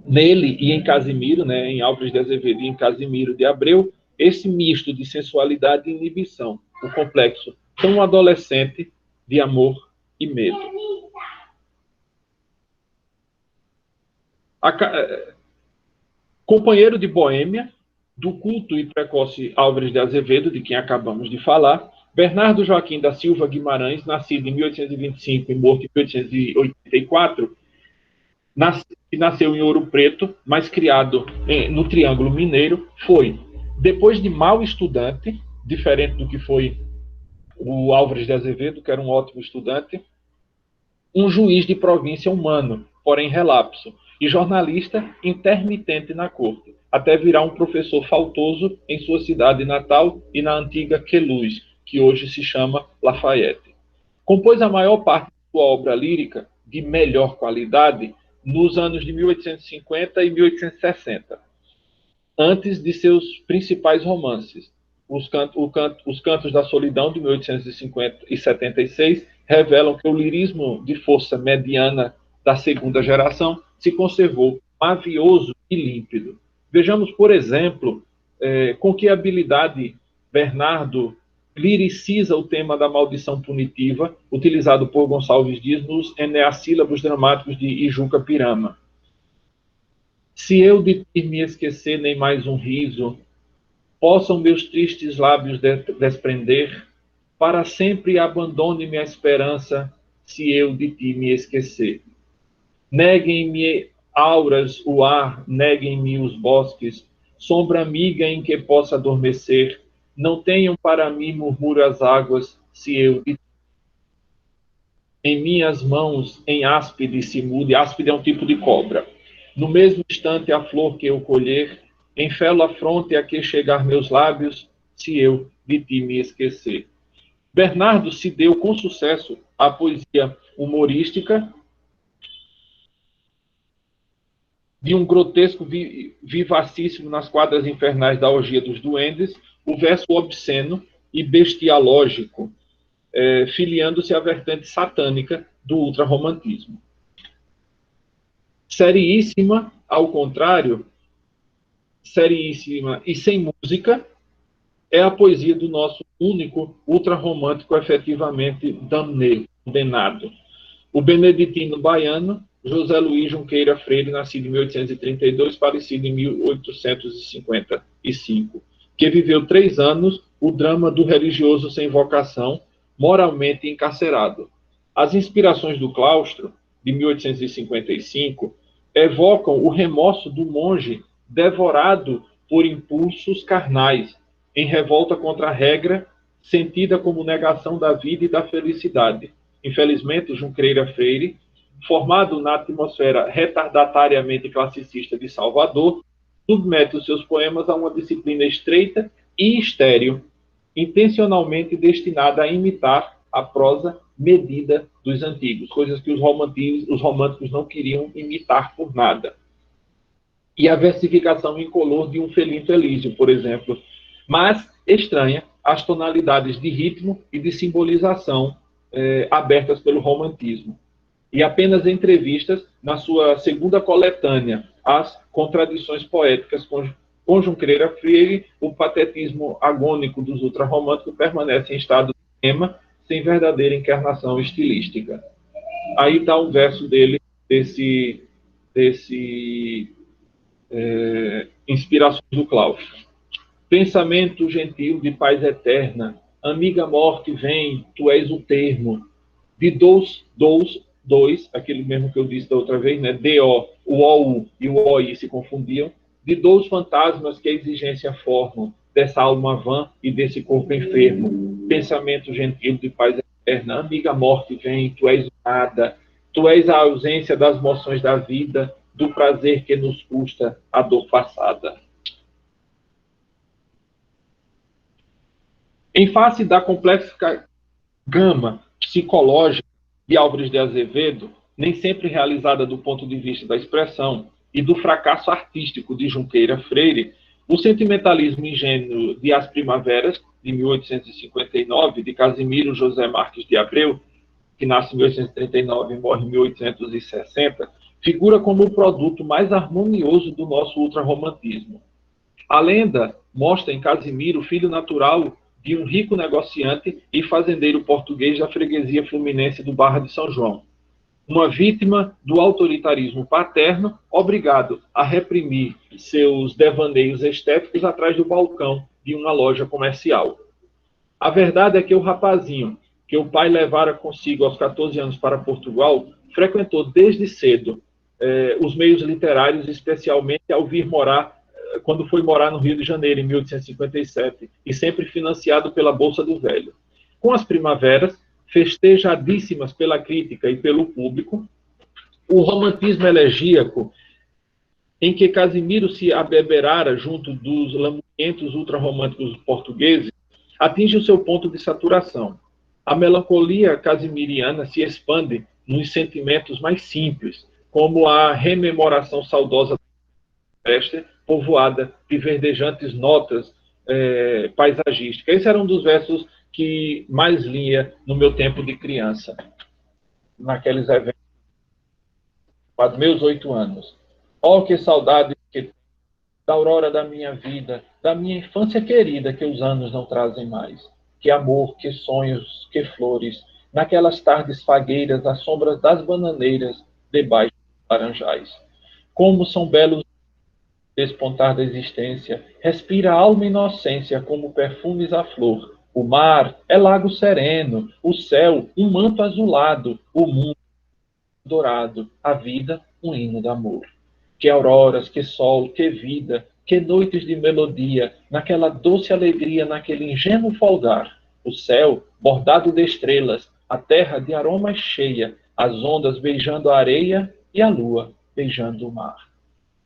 S1: nele e em Casimiro, né, em Álvares de Azevedo e em Casimiro de Abreu, esse misto de sensualidade e inibição, o complexo tão adolescente de amor e medo. Companheiro de Boêmia, do culto e precoce Álvares de Azevedo, de quem acabamos de falar, Bernardo Joaquim da Silva Guimarães, nascido em 1825 e morto em 1884, nasceu em Ouro Preto, mas criado no Triângulo Mineiro, foi, depois de mau estudante, diferente do que foi o Álvares de Azevedo, que era um ótimo estudante, um juiz de província humano, porém relapso, e jornalista intermitente na corte, até virar um professor faltoso em sua cidade natal e na antiga Queluz, que hoje se chama Lafayette. Compôs a maior parte de sua obra lírica, de melhor qualidade, nos anos de 1850 e 1860, antes de seus principais romances. Os Cantos da Solidão, de 1876, revelam que o lirismo de força mediana da segunda geração se conservou mavioso e límpido. Vejamos, por exemplo, com que habilidade Bernardo liriciza o tema da maldição punitiva, utilizado por Gonçalves Dias nos eneassílabos dramáticos de Ijuca Pirama. Se eu de ti me esquecer nem mais um riso, possam meus tristes lábios desprender, para sempre abandone-me a esperança, se eu de ti me esquecer. Neguem-me auras o ar, neguem-me os bosques, sombra amiga em que possa adormecer, não tenham para mim murmúrio as águas, se eu de ti. Em minhas mãos, em áspide se mude, áspide é um tipo de cobra. No mesmo instante a flor que eu colher, enfelo a fronte a que chegar meus lábios, se eu de ti me esquecer. Bernardo se deu com sucesso à poesia humorística, de um grotesco vivacíssimo nas quadras infernais da orgia dos duendes, o verso obsceno e bestialógico, filiando-se à vertente satânica do ultrarromantismo. Seriíssima, ao contrário, seriíssima e sem música, é a poesia do nosso único ultrarromântico efetivamente condenado. O beneditino baiano, José Luiz Junqueira Freire, nascido em 1832, falecido em 1855, que viveu 3 anos o drama do religioso sem vocação, moralmente encarcerado. As inspirações do claustro, de 1855, evocam o remorso do monge devorado por impulsos carnais, em revolta contra a regra, sentida como negação da vida e da felicidade. Infelizmente, Junqueira Freire, formado na atmosfera retardatariamente classicista de Salvador, submete os seus poemas a uma disciplina estreita e estéril, intencionalmente destinada a imitar a prosa medida dos antigos, coisas que os românticos não queriam imitar por nada. E a versificação incolor de um Felinto Elísio, por exemplo, mas estranha as tonalidades de ritmo e de simbolização abertas pelo romantismo. E apenas entrevistas na sua segunda coletânea, As Contradições Poéticas, com Junqueira Freire, o patetismo agônico dos ultrarromânticos permanece em estado de tema, sem verdadeira encarnação estilística. Aí está um verso dele, Inspirações do Claustro. Pensamento gentil de paz eterna, amiga morte vem, tu és o termo, de dois, aquele mesmo que eu disse da outra vez, né? D-O, o O-U e o O-I se confundiam, de dois fantasmas que a exigência formam, dessa alma vã e desse corpo enfermo. Pensamento gentil de paz eterna, amiga morte vem, tu és o nada, tu és a ausência das moções da vida, do prazer que nos custa a dor passada. Em face da complexa gama psicológica de Álvares de Azevedo, nem sempre realizada do ponto de vista da expressão, e do fracasso artístico de Junqueira Freire, o sentimentalismo ingênuo de As Primaveras, de 1859, de Casimiro José Marques de Abreu, que nasce em 1839 e morre em 1860, figura como o produto mais harmonioso do nosso ultrarromantismo. A lenda mostra em Casimiro o filho natural de um rico negociante e fazendeiro português da freguesia fluminense do Barra de São João, uma vítima do autoritarismo paterno, obrigado a reprimir seus devaneios estéticos atrás do balcão de uma loja comercial. A verdade é que o rapazinho, que o pai levara consigo aos 14 anos para Portugal, frequentou desde cedo os meios literários, especialmente ao vir morar, quando foi morar no Rio de Janeiro, em 1857, e sempre financiado pela Bolsa do Velho. Com As Primaveras, festejadíssimas pela crítica e pelo público, o romantismo elegíaco, em que Casimiro se abeberara junto dos lamurientos ultrarromânticos portugueses, atinge o seu ponto de saturação. A melancolia casimiriana se expande nos sentimentos mais simples, como a rememoração saudosa da festa, povoada de verdejantes notas paisagísticas. Esse era um dos versos que mais lia no meu tempo de criança, naqueles eventos, aos meus 8 anos. Oh, que saudade que da aurora da minha vida, da minha infância querida, que os anos não trazem mais. Que amor, que sonhos, que flores, naquelas tardes fagueiras, às sombras das bananeiras, debaixo dos laranjais. Como são belos despontar da existência, respira a alma inocência como perfumes à flor. O mar é lago sereno, o céu um manto azulado, o mundo dourado, a vida um hino de amor. Que auroras, que sol, que vida, que noites de melodia, naquela doce alegria, naquele ingênuo folgar. O céu bordado de estrelas, a terra de aromas cheia, as ondas beijando a areia e a lua beijando o mar.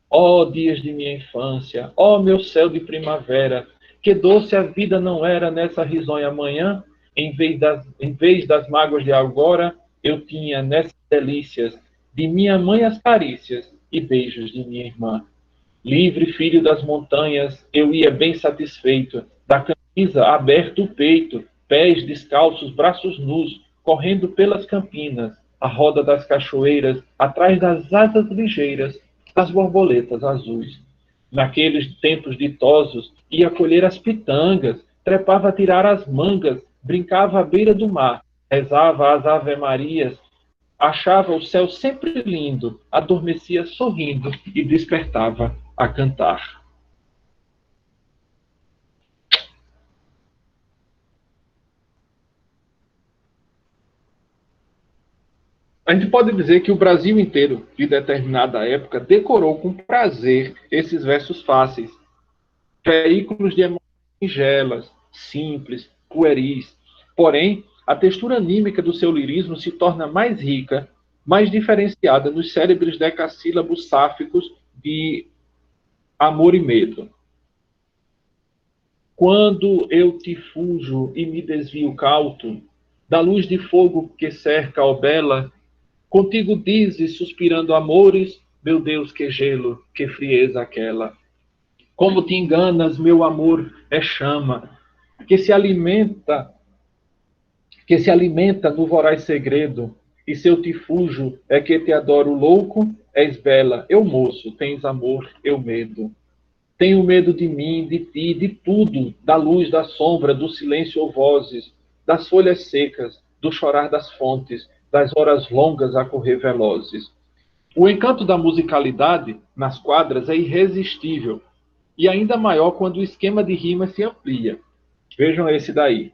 S1: Ó dias de minha infância, ó meu céu de primavera, que doce a vida não era nessa risonha manhã, em vez das mágoas de agora, eu tinha nessas delícias de minha mãe as carícias e beijos de minha irmã. Livre filho das montanhas, eu ia bem satisfeito, da camisa aberto o peito, pés descalços, braços nus, correndo pelas campinas, a roda das cachoeiras, atrás das asas ligeiras, das borboletas azuis. Naqueles tempos ditosos, ia colher as pitangas, trepava a tirar as mangas, brincava à beira do mar, rezava as ave-marias, achava o céu sempre lindo, adormecia sorrindo e despertava a cantar. A gente pode dizer que o Brasil inteiro, de determinada época, decorou com prazer esses versos fáceis, veículos de emoções singelas, simples, pueris. Porém, a textura anímica do seu lirismo se torna mais rica, mais diferenciada nos célebres decassílabos sáficos de amor e medo. Quando eu te fujo e me desvio cauto, da luz de fogo que cerca, ó bela, contigo dizes, suspirando amores, meu Deus, que gelo, que frieza aquela. Como te enganas, meu amor é chama, que se alimenta no voraz segredo, e seu te fujo é que te adoro louco, és bela, eu moço, tens amor, eu medo. Tenho medo de mim, de ti, de tudo, da luz, da sombra, do silêncio ou vozes, das folhas secas, do chorar das fontes, das horas longas a correr velozes. O encanto da musicalidade nas quadras é irresistível, e ainda maior quando o esquema de rima se amplia. Vejam esse daí.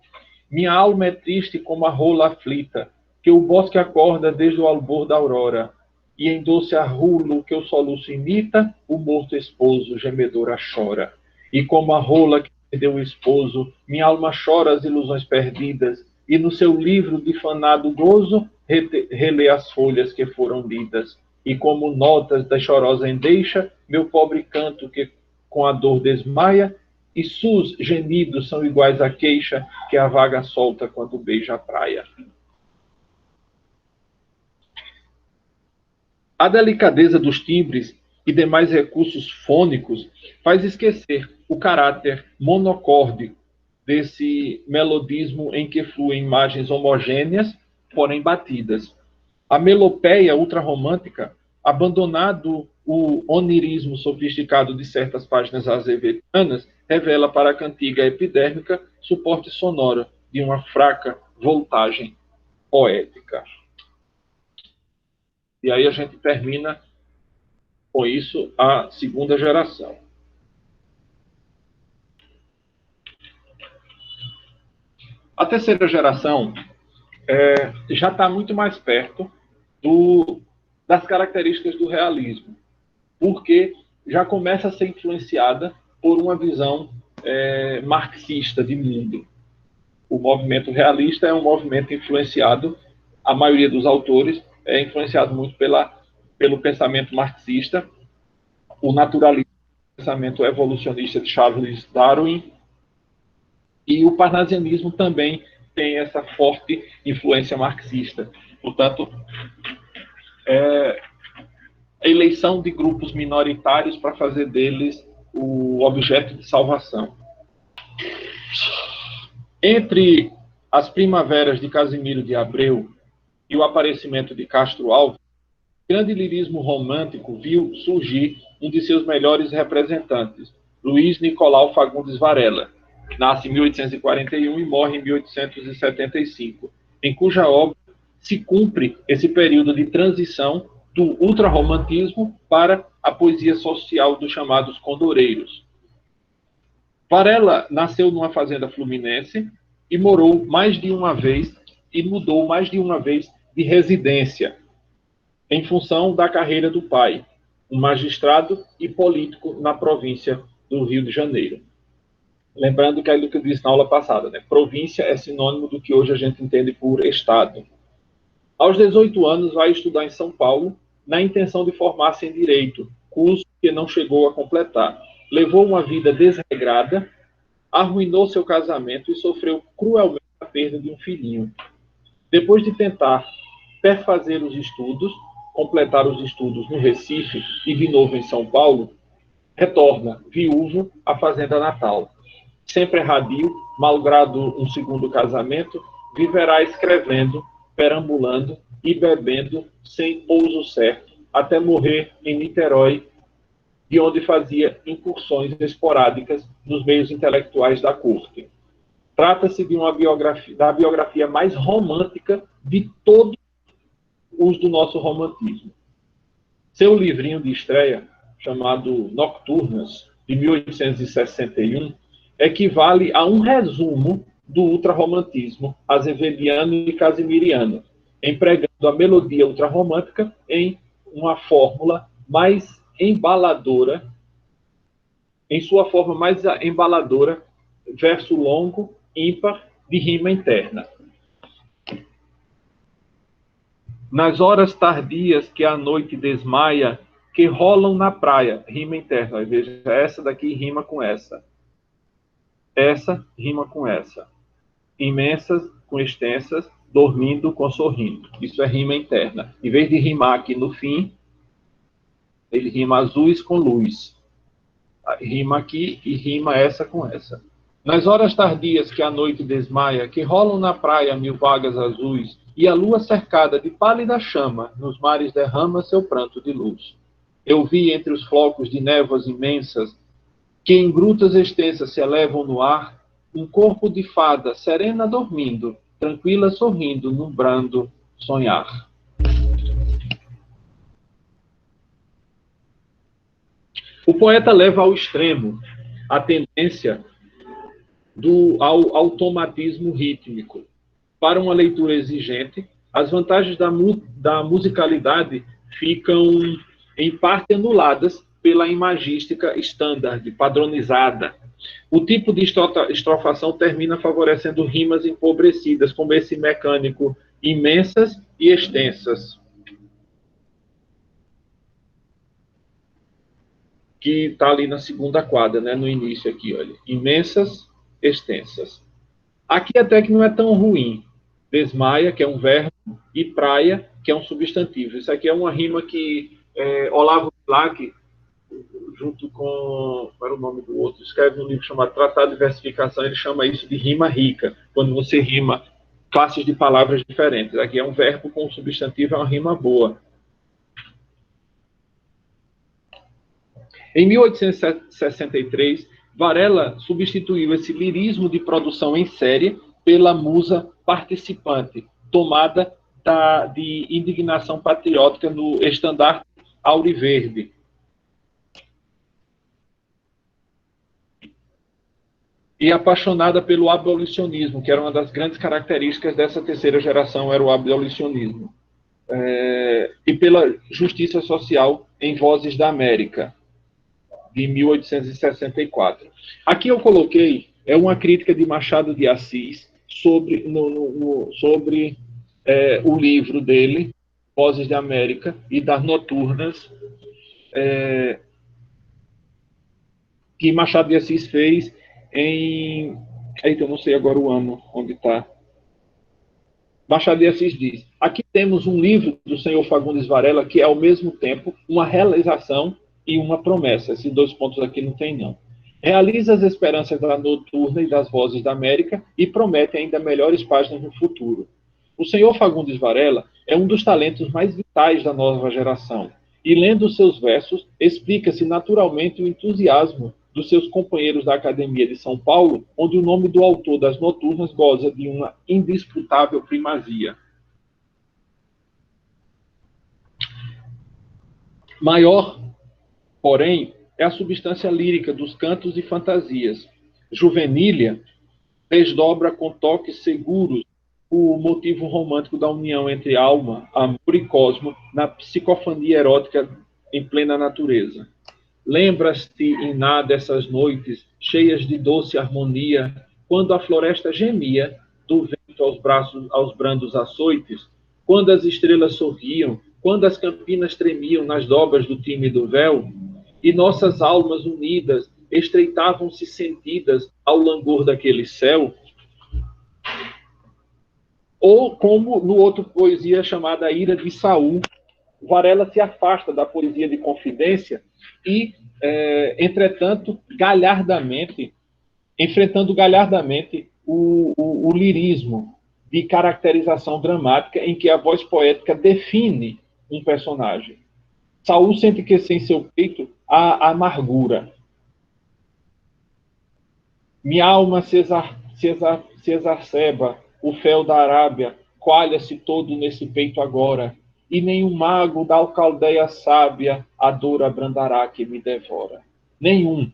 S1: Minha alma é triste como a rola aflita, que o bosque acorda desde o albor da aurora, e em doce arrulo que o soluço imita, o morto esposo gemedora chora. E como a rola que perdeu o esposo, minha alma chora as ilusões perdidas, e no seu livro de fanado gozo, relê as folhas que foram lidas. E como notas da chorosa endeixa, meu pobre canto que com a dor desmaia, e sus gemidos são iguais à queixa que a vaga solta quando beija a praia. A delicadeza dos timbres e demais recursos fônicos faz esquecer o caráter monocórdico desse melodismo em que fluem imagens homogêneas, porém batidas. A melopeia ultrarromântica, abandonado o onirismo sofisticado de certas páginas azevedianas, revela para a cantiga epidérmica suporte sonoro de uma fraca voltagem poética. E aí a gente termina com isso a segunda geração. A terceira geração já está muito mais perto das características do realismo, porque já começa a ser influenciada por uma visão marxista de mundo. O movimento realista é um movimento influenciado, a maioria dos autores é influenciado muito pelo pensamento marxista, o naturalismo, o pensamento evolucionista de Charles Darwin, e o parnasianismo também tem essa forte influência marxista. Portanto, a eleição de grupos minoritários para fazer deles o objeto de salvação. Entre as primaveras de Casimiro de Abreu e o aparecimento de Castro Alves, o grande lirismo romântico viu surgir um de seus melhores representantes, Luiz Nicolau Fagundes Varela. Nasce em 1841 e morre em 1875, em cuja obra se cumpre esse período de transição do ultrarromantismo para a poesia social dos chamados condoreiros. Varela nasceu numa fazenda fluminense e morou mais de uma vez e mudou mais de uma vez de residência, em função da carreira do pai, um magistrado e político na província do Rio de Janeiro. Lembrando que é aquilo que eu disse na aula passada, né? Província é sinônimo do que hoje a gente entende por estado. Aos 18 anos, vai estudar em São Paulo, na intenção de formar-se em Direito, curso que não chegou a completar. Levou uma vida desregrada, arruinou seu casamento e sofreu cruelmente a perda de um filhinho. Depois de tentar perfazer os estudos, completar os estudos no Recife e de novo em São Paulo, retorna, viúvo, à fazenda natal. Sempre erradio, malgrado um segundo casamento, viverá escrevendo, perambulando e bebendo sem pouso certo, até morrer em Niterói, de onde fazia incursões esporádicas nos meios intelectuais da corte. Trata-se de da biografia mais romântica de todos os do nosso romantismo. Seu livrinho de estreia, chamado Nocturnas, de 1861, equivale a um resumo do ultrarromantismo azevediano e casimiriano, empregando a melodia ultrarromântica em uma fórmula mais embaladora, em sua forma mais embaladora, verso longo, ímpar, de rima interna. Nas horas tardias que a noite desmaia, que rolam na praia, rima interna. Veja, essa daqui rima com essa. Essa rima com essa. Imensas com extensas, dormindo com sorrindo. Isso é rima interna. Em vez de rimar aqui no fim, ele rima azuis com luz. Rima aqui e rima essa com essa. Nas horas tardias que a noite desmaia, que rolam na praia mil vagas azuis, e a lua cercada de pálida chama, nos mares derrama seu pranto de luz. Eu vi entre os flocos de névoas imensas, que em grutas extensas se elevam no ar, um corpo de fada serena dormindo, tranquila sorrindo, num brando sonhar. O poeta leva ao extremo a tendência ao automatismo rítmico. Para uma leitura exigente, as vantagens da musicalidade ficam, em parte, anuladas pela imagística standard, padronizada, O tipo de estrofação termina favorecendo rimas empobrecidas, como esse mecânico imensas e extensas, que está ali na segunda quadra, né, no início aqui, olha. Imensas, extensas. Aqui até que não é tão ruim. Desmaia, que é um verbo, e praia, que é um substantivo. Isso aqui é uma rima que Olavo Bilac, junto com, qual era o nome do outro, escreve um livro chamado Tratado de Versificação, ele chama isso de rima rica, quando você rima classes de palavras diferentes. Aqui é um verbo com um substantivo, é uma rima boa. Em 1863, Varela substituiu esse lirismo de produção em série pela musa participante, tomada de indignação patriótica no estandarte auriverde. E apaixonada pelo abolicionismo, que era uma das grandes características dessa terceira geração, era o abolicionismo. E pela justiça social em Vozes da América, de 1864. Aqui eu coloquei uma crítica de Machado de Assis sobre o livro dele, Vozes da América, e das Noturnas, que Machado de Assis fez em... Eita, eu não sei agora o ano onde está. Machado de Assis diz: aqui temos um livro do senhor Fagundes Varela que é ao mesmo tempo uma realização e uma promessa. Esses dois pontos aqui não tem, não. Realiza as esperanças da Noturna e das Vozes da América e promete ainda melhores páginas no futuro. O senhor Fagundes Varela é um dos talentos mais vitais da nova geração. E lendo seus versos, explica-se naturalmente o entusiasmo dos seus companheiros da Academia de São Paulo, onde o nome do autor das Noturnas goza de uma indisputável primazia. Maior, porém, é a substância lírica dos cantos e fantasias. Juvenília desdobra com toques seguros o motivo romântico da união entre alma, amor e cosmo na psicofania erótica em plena natureza. Lembras-te, Iná, dessas noites cheias de doce harmonia, quando a floresta gemia do vento aos brandos açoites, quando as estrelas sorriam, quando as campinas tremiam nas dobras do tímido véu, e nossas almas unidas estreitavam-se sentidas ao langor daquele céu? Ou como no outro poesia chamada A Ira de Saul, Varela se afasta da poesia de confidência e, entretanto, enfrentando galhardamente o lirismo de caracterização dramática em que a voz poética define um personagem. Saul sente que em seu peito há amargura. Minha alma se exacerba, o fel da Arábia coalha-se todo nesse peito agora, e nenhum mago da alcaldeia sábia a dor abrandará que me devora. Nenhum.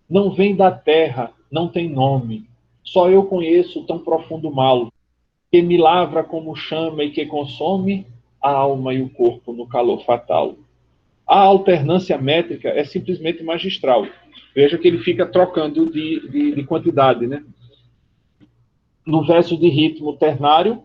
S1: Não vem da terra, não tem nome. Só eu conheço tão profundo mal, que me lavra como chama e que consome a alma e o corpo no calor fatal. A alternância métrica é simplesmente magistral. Veja que ele fica trocando de quantidade, né? No verso de ritmo ternário,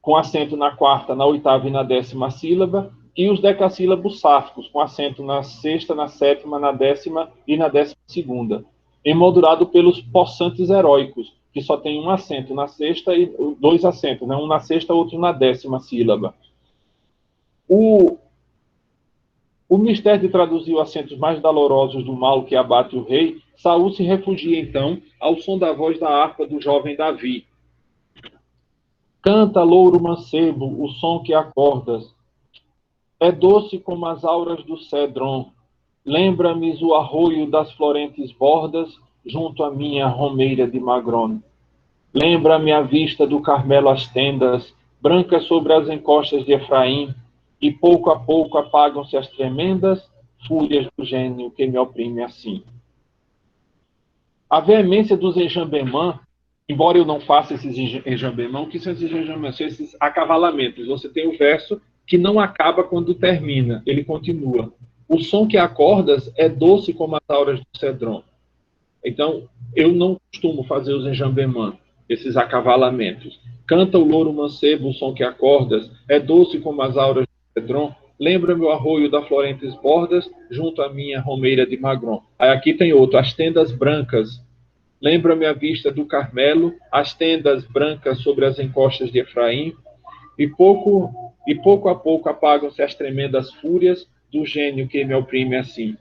S1: com acento na quarta, na oitava e na 10ª sílaba, e os decassílabos sáficos, com acento na sexta, na 7ª, na 10ª e na 12ª, emoldurado pelos possantes heróicos, que só tem um acento na sexta e dois acentos, né? Um na sexta, outro na 10ª sílaba. O mistério de traduzir os acentos mais dolorosos do mal que abate o rei, Saul se refugia, então, ao som da voz da harpa do jovem Davi. Canta, louro mancebo, o som que acordas. É doce como as auras do cedron. Lembra-me o arroio das florentes bordas, junto à minha romeira de Magron. Lembra-me a vista do Carmelo as tendas, brancas sobre as encostas de Efraim, e pouco a pouco apagam-se as tremendas fúrias do gênio que me oprime assim. A veemência dos enjambemã, embora eu não faça esses enjambemã, o que são esses enjambemã? São esses acavalamentos. Você tem o verso que não acaba quando termina, ele continua. O som que acordas é doce como as auras do cedron. Então, eu não costumo fazer os enjambemã, esses acavalamentos. Canta o louro mancebo, o som que acordas, é doce como as auras de Cedron, lembra-me o arroio da Florentes Bordas, junto à minha romeira de Magron. Aí aqui tem outro, as tendas brancas, lembra-me a vista do Carmelo, as tendas brancas sobre as encostas de Efraim, e pouco a pouco apagam-se as tremendas fúrias do gênio que me oprime assim.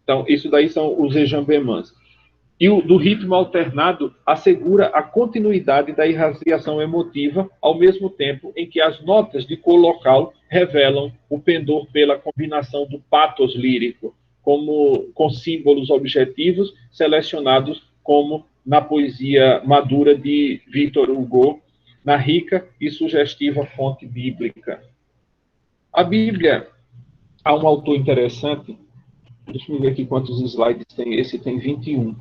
S1: Então, isso daí são os enjambemãs. E o do ritmo alternado assegura a continuidade da irradiação emotiva, ao mesmo tempo em que as notas de cor local revelam o pendor pela combinação do patos lírico, com símbolos objetivos selecionados, como na poesia madura de Victor Hugo, na rica e sugestiva fonte bíblica. A Bíblia, há um autor interessante, deixa eu ver aqui quantos slides tem, esse tem 21.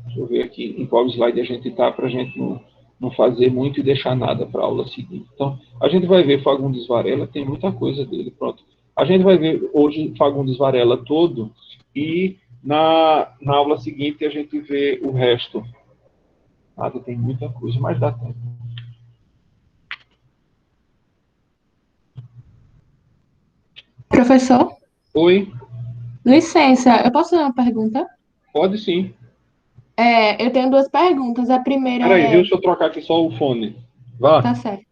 S1: Deixa eu ver aqui em qual slide a gente está, para a gente não fazer muito e deixar nada para a aula seguinte. Então, a gente vai ver Fagundes Varela, tem muita coisa dele, pronto. A gente vai ver hoje Fagundes Varela todo, e na aula seguinte a gente vê o resto. Nada, tem muita coisa, mas dá tempo.
S2: Professor,
S1: Oi?
S2: licença, eu posso fazer uma pergunta?
S1: Pode sim.
S2: Eu tenho duas perguntas. A primeira
S1: Peraí,
S2: é.
S1: deixa eu trocar aqui só o fone. Vá.
S2: Tá certo.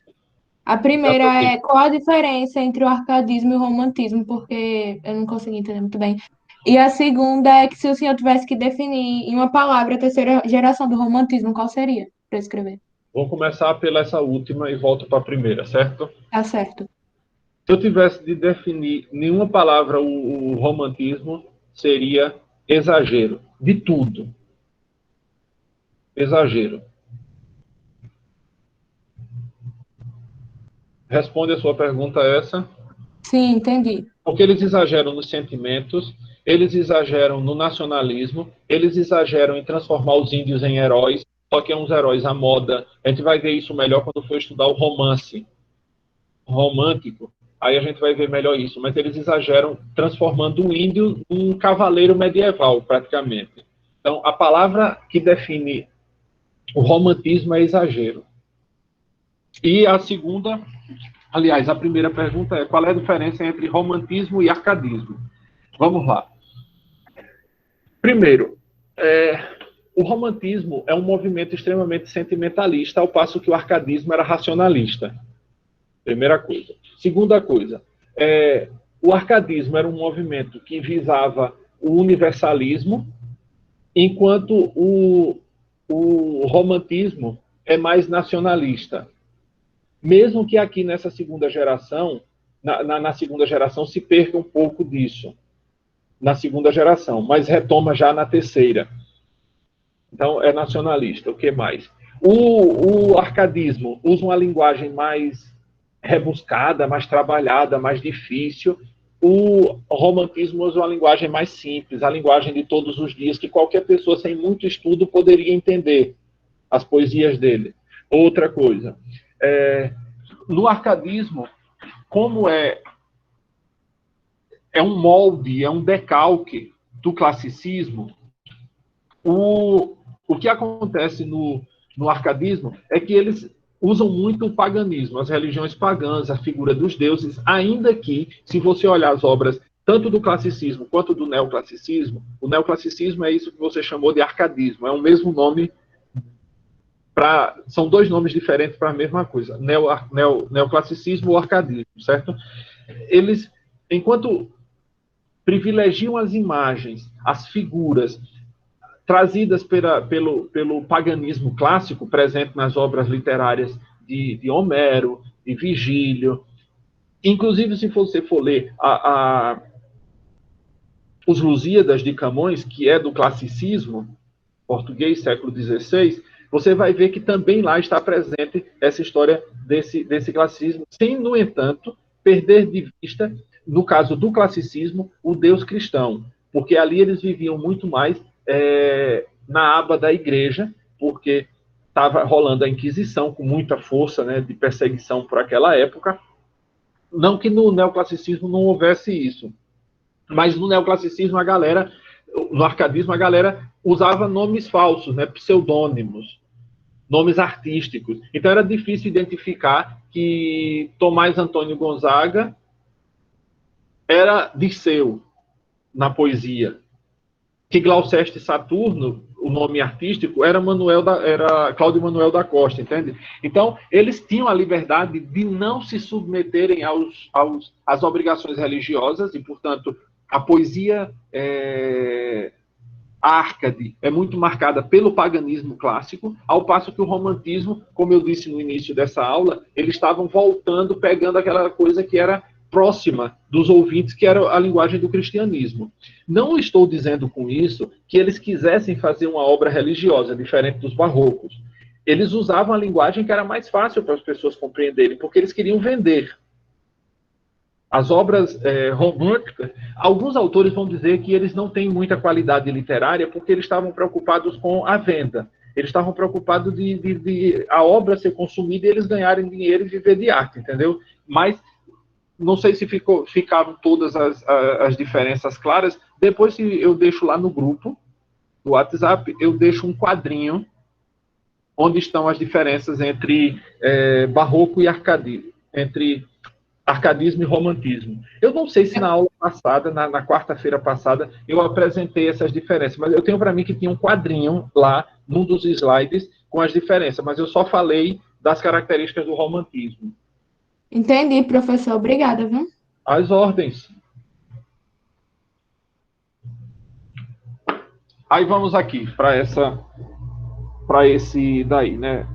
S2: A
S1: Já
S2: primeira
S1: troquei.
S2: é qual a diferença entre o arcadismo e o romantismo, porque eu não consegui entender muito bem. E a segunda é que se o senhor tivesse que definir em uma palavra a terceira geração do romantismo, qual seria para escrever?
S1: Vou começar pela essa última e volto para a primeira, certo?
S2: Tá certo.
S1: Se eu tivesse de definir nenhuma palavra o romantismo, seria exagero. De tudo. Exagero. Responde a sua pergunta essa.
S2: Sim, entendi.
S1: Porque eles exageram nos sentimentos, eles exageram no nacionalismo, eles exageram em transformar os índios em heróis, só que é uns heróis à moda. A gente vai ver isso melhor quando for estudar o romance romântico. Aí a gente vai ver melhor isso. Mas eles exageram transformando o índio num cavaleiro medieval, praticamente. Então, a palavra que define o romantismo é exagero. E a segunda, aliás, a primeira pergunta é: qual é a diferença entre romantismo e arcadismo? Vamos lá. Primeiro, o romantismo é um movimento extremamente sentimentalista, ao passo que o arcadismo era racionalista. Primeira coisa. Segunda coisa, o arcadismo era um movimento que visava o universalismo, enquanto o romantismo é mais nacionalista. Mesmo que aqui nessa segunda geração, na segunda geração se perca um pouco disso, na segunda geração, mas retoma já na terceira. Então, é nacionalista. O que mais? O arcadismo usa uma linguagem mais rebuscada, mais trabalhada, mais difícil. O romantismo usa uma linguagem mais simples, a linguagem de todos os dias, que qualquer pessoa sem muito estudo poderia entender as poesias dele. Outra coisa, no arcadismo, como é um molde, é um decalque do classicismo, o que acontece no arcadismo é que eles usam muito o paganismo, as religiões pagãs, a figura dos deuses, ainda que, se você olhar as obras tanto do classicismo quanto do neoclassicismo, o neoclassicismo é isso que você chamou de arcadismo, é o mesmo nome são dois nomes diferentes para a mesma coisa, neoclassicismo ou arcadismo, certo? Eles, enquanto privilegiam as imagens, as figuras, trazidas pelo paganismo clássico, presente nas obras literárias de Homero, de Virgílio. Inclusive, se você for ler os Lusíadas de Camões, que é do classicismo português, século XVI, você vai ver que também lá está presente essa história desse classicismo, sem, no entanto, perder de vista, no caso do classicismo, o Deus cristão, porque ali eles viviam muito mais na aba da igreja, porque estava rolando a Inquisição com muita força, né, de perseguição por aquela época. Não que no neoclassicismo não houvesse isso, mas no neoclassicismo a galera no arcadismo a galera usava nomes falsos, né, pseudônimos, nomes artísticos. Então era difícil identificar que Tomás Antônio Gonzaga era Dirceu na poesia, que Gloucester Saturno, o nome artístico, era Cláudio Manuel da Costa, entende? Então, eles tinham a liberdade de não se submeterem às obrigações religiosas, e, portanto, a poesia Árcade é muito marcada pelo paganismo clássico, ao passo que o romantismo, como eu disse no início dessa aula, eles estavam voltando, pegando aquela coisa que era próxima dos ouvintes, que era a linguagem do cristianismo. Não estou dizendo com isso que eles quisessem fazer uma obra religiosa, diferente dos barrocos. Eles usavam a linguagem que era mais fácil para as pessoas compreenderem, porque eles queriam vender. As obras românticas, alguns autores vão dizer que eles não têm muita qualidade literária porque eles estavam preocupados com a venda. Eles estavam preocupados de a obra ser consumida e eles ganharem dinheiro e viver de arte, entendeu? Mas não sei se ficaram todas as diferenças claras. Depois, se eu deixo lá no grupo do WhatsApp, eu deixo um quadrinho onde estão as diferenças entre barroco e arcadismo, entre arcadismo e romantismo. Eu não sei se na aula passada, na quarta-feira passada, eu apresentei essas diferenças, mas eu tenho para mim que tinha um quadrinho lá, num dos slides, com as diferenças, mas eu só falei das características do romantismo.
S2: Entendi, professor. Obrigada, viu?
S1: As ordens. Aí vamos aqui, para esse daí, né?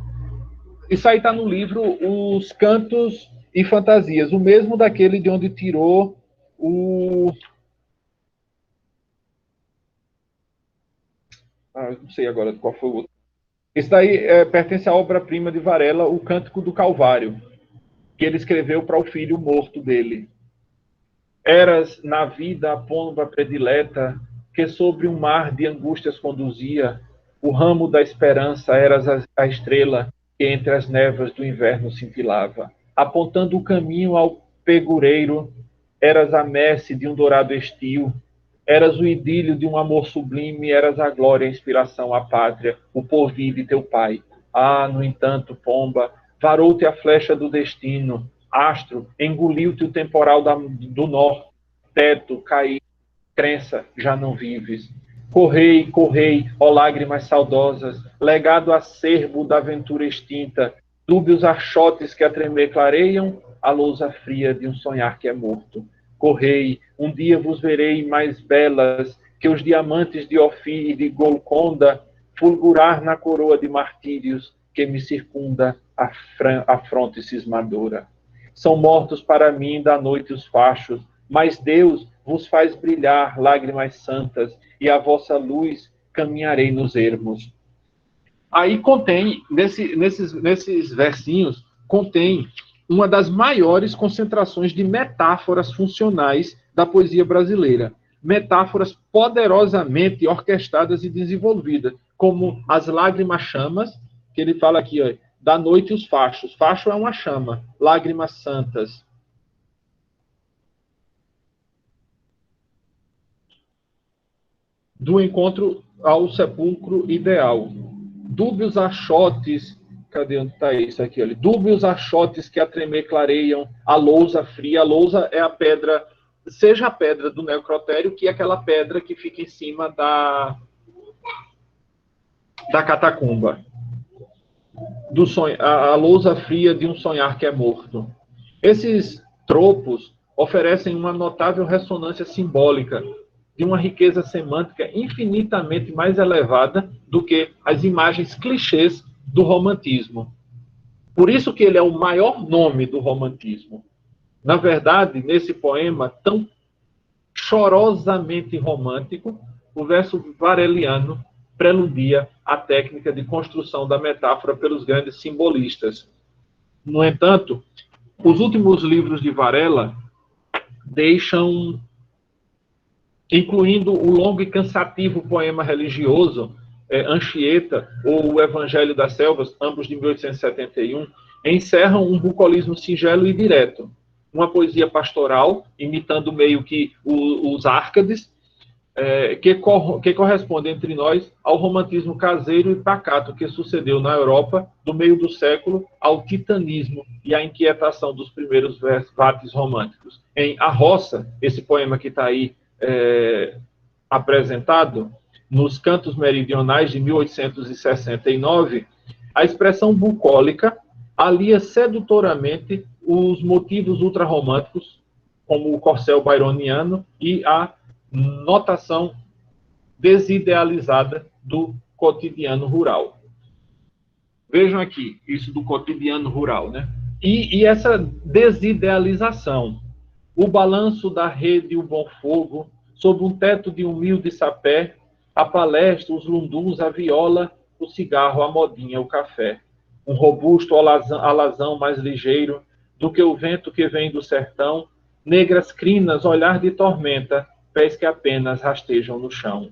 S1: Isso aí está no livro Os Cantos e Fantasias, o mesmo daquele de onde tirou o... não sei agora qual foi o outro. Esse daí pertence à obra-prima de Varela, O Cântico do Calvário, que ele escreveu para o filho morto dele. Eras na vida a pomba predileta, que sobre um mar de angústias conduzia, o ramo da esperança eras a estrela que entre as névoas do inverno cintilava. Apontando o caminho ao pegureiro, eras a messe de um dourado estio, eras o idílio de um amor sublime, eras a glória, a inspiração, a pátria, o porvir de teu pai. Ah, no entanto, pomba, varou-te a flecha do destino, astro, engoliu-te o temporal do norte, teto, caí, crença, já não vives. Correi, correi, ó lágrimas saudosas, legado acerbo da aventura extinta, dúbios archotes que a tremer clareiam, a lousa fria de um sonhar que é morto. Correi, um dia vos verei mais belas que os diamantes de Ofir e de Golconda, fulgurar na coroa de martírios que me circunda a fronte cismadora. São mortos para mim da noite os fachos, mas Deus vos faz brilhar lágrimas santas, e a vossa luz caminharei nos ermos. Aí contém, nesses versinhos, contém uma das maiores concentrações de metáforas funcionais da poesia brasileira. Metáforas poderosamente orquestradas e desenvolvidas, como as lágrimas chamas, que ele fala aqui, ó, da noite os fachos. Facho é uma chama. Lágrimas santas. Do encontro ao sepulcro ideal. Dúbios achotes, cadê onde está isso aqui? Olha. Dúbios achotes que a tremer clareiam a lousa fria. A lousa é a pedra, seja a pedra do necrotério, que é aquela pedra que fica em cima da catacumba. A lousa fria de um sonhar que é morto. Esses tropos oferecem uma notável ressonância simbólica de uma riqueza semântica infinitamente mais elevada do que as imagens clichês do romantismo. Por isso que ele é o maior nome do romantismo. Na verdade, nesse poema tão chorosamente romântico, o verso vareliano preludia a técnica de construção da metáfora pelos grandes simbolistas. No entanto, os últimos livros de Varela deixam, incluindo o longo e cansativo poema religioso Anchieta, ou o Evangelho das Selvas, ambos de 1871, encerram um bucolismo singelo e direto. Uma poesia pastoral, imitando meio que os Árcades, que corresponde entre nós ao romantismo caseiro e pacato que sucedeu na Europa do meio do século ao titanismo e à inquietação dos primeiros vates românticos. Em A Roça, esse poema que está aí apresentado, nos Cantos Meridionais de 1869, a expressão bucólica alia sedutoramente os motivos ultrarromânticos, como o corcel byroniano e a notação desidealizada do cotidiano rural. Vejam aqui, isso do cotidiano rural, né? E essa desidealização, o balanço da rede e o bom fogo, sob um teto de humilde sapé, a palestra, os lunduns, a viola, o cigarro, a modinha, o café. Um robusto alazão mais ligeiro do que o vento que vem do sertão, negras crinas, olhar de tormenta, pés que apenas rastejam no chão.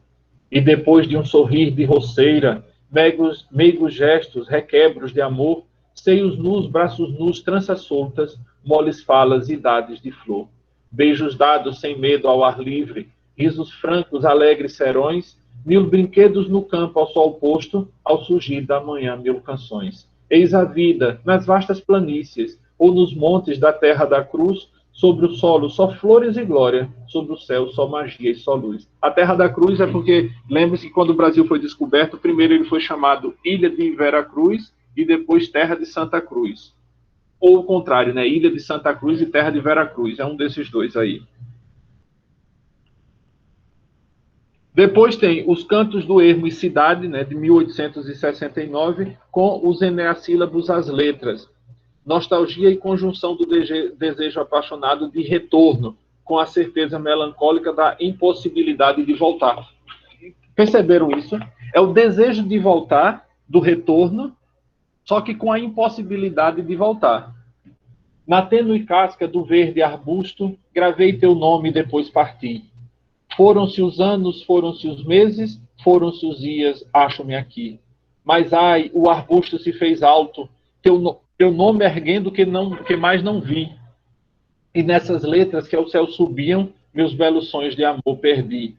S1: E depois de um sorrir de roceira, meigos gestos, requebros de amor, seios nus, braços nus, tranças soltas, moles falas, idades de flor. Beijos dados sem medo ao ar livre, risos francos, alegres serões, mil brinquedos no campo ao sol posto, ao surgir da manhã mil canções. Eis a vida, nas vastas planícies, ou nos montes da terra da cruz, sobre o solo só flores e glória, sobre o céu só magia e só luz. A Terra da Cruz é porque, lembre-se que quando o Brasil foi descoberto, primeiro ele foi chamado Ilha de Veracruz e depois Terra de Santa Cruz. Ou o contrário, né? Ilha de Santa Cruz e Terra de Veracruz. É um desses dois aí. Depois tem Os Cantos do Ermo e Cidade, né, de 1869, com os eneassílabos às letras. Nostalgia e conjunção do desejo apaixonado de retorno, com a certeza melancólica da impossibilidade de voltar. Perceberam isso? É o desejo de voltar, do retorno, só que com a impossibilidade de voltar. Na tênue casca do verde arbusto, gravei teu nome e depois parti. Foram-se os anos, foram-se os meses, foram-se os dias, acho-me aqui. Mas, ai, o arbusto se fez alto, teu nome erguendo que mais não vi. E nessas letras que ao céu subiam, meus belos sonhos de amor perdi.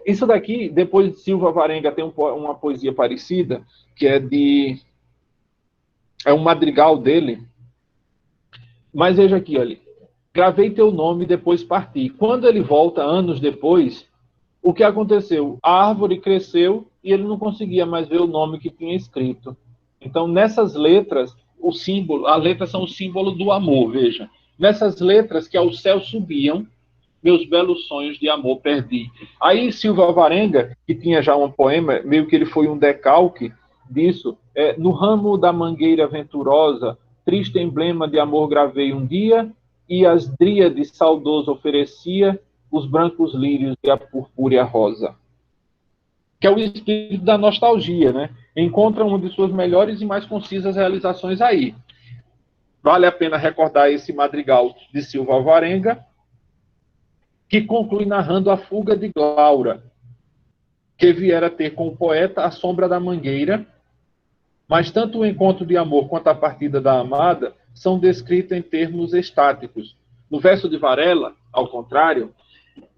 S1: Isso daqui, depois de Silva Varenga tem uma poesia parecida, que é um madrigal dele. Mas veja aqui, olha. Gravei teu nome e depois parti. Quando ele volta, anos depois, o que aconteceu? A árvore cresceu e ele não conseguia mais ver o nome que tinha escrito. Então, nessas letras, as letras são o símbolo do amor, veja. Nessas letras que ao céu subiam, meus belos sonhos de amor perdi. Aí, Silva Varenga, que tinha já um poema, meio que ele foi um decalque disso, no ramo da mangueira venturosa, triste emblema de amor gravei um dia, e as dríades saudoso oferecia os brancos lírios e a purpúrea rosa. Que é o espírito da nostalgia, né? Encontra uma de suas melhores e mais concisas realizações aí. Vale a pena recordar esse madrigal de Silva Varenga, que conclui narrando a fuga de Glaura, que viera ter com o poeta a sombra da mangueira, mas tanto o encontro de amor quanto a partida da amada são descritos em termos estáticos. No verso de Varela, ao contrário,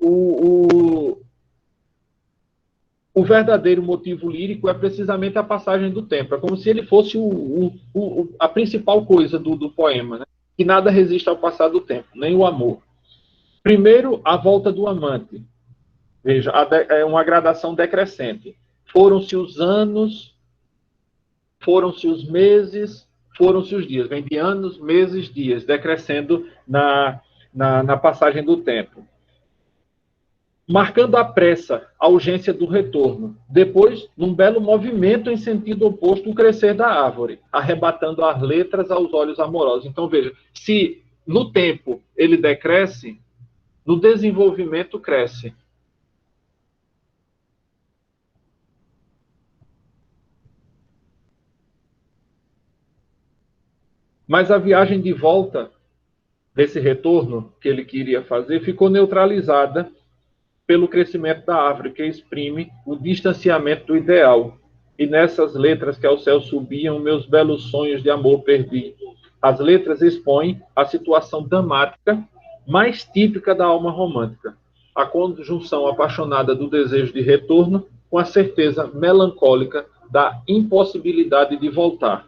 S1: o verdadeiro motivo lírico é precisamente a passagem do tempo. É como se ele fosse a principal coisa do poema, né? Que nada resiste ao passar do tempo, nem o amor. Primeiro, a volta do amante. Veja, é uma gradação decrescente. Foram-se os anos, foram-se os meses, foram-se os dias. Vem de anos, meses, dias, decrescendo na passagem do tempo. Marcando a pressa, a urgência do retorno. Depois, num belo movimento em sentido oposto, o crescer da árvore, arrebatando as letras aos olhos amorosos. Então, veja, se no tempo ele decresce, no desenvolvimento cresce. Mas a viagem de volta, desse retorno que ele queria fazer, ficou neutralizada pelo crescimento da árvore, que exprime o distanciamento do ideal. E nessas letras que ao céu subiam, meus belos sonhos de amor perdi. As letras expõem a situação dramática mais típica da alma romântica. a conjunção apaixonada do desejo de retorno com a certeza melancólica da impossibilidade de voltar.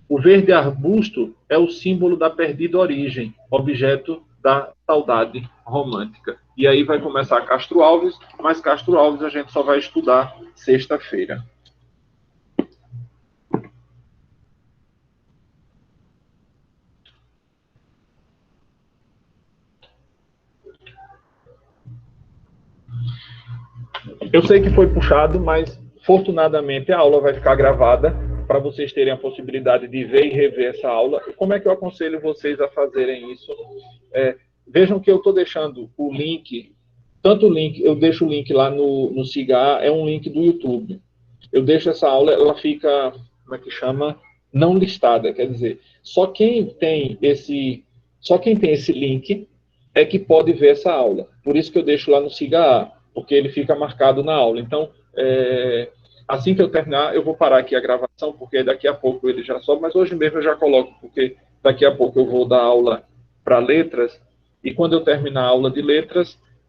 S1: O verde arbusto é o símbolo da perdida origem, objeto da saudade romântica. E aí vai começar Castro Alves, mas Castro Alves a gente só vai estudar sexta-feira. Eu sei que foi puxado, mas fortunadamente a aula vai ficar gravada para vocês terem a possibilidade de ver e rever essa aula. Como é que eu aconselho vocês a fazerem isso? Vejam que eu estou deixando o link, tanto o link, eu deixo o link lá no SIGA, é um link do YouTube. Eu deixo essa aula, ela fica, como é que chama? Não listada, quer dizer, só quem tem esse link é que pode ver essa aula. Por isso que eu deixo lá no SIGA, porque ele fica marcado na aula. Então, assim que eu terminar, eu vou parar aqui a gravação, porque daqui a pouco ele já sobe, mas hoje mesmo eu já coloco, porque daqui a pouco eu vou dar aula para letras, e quando eu terminar a aula de letras,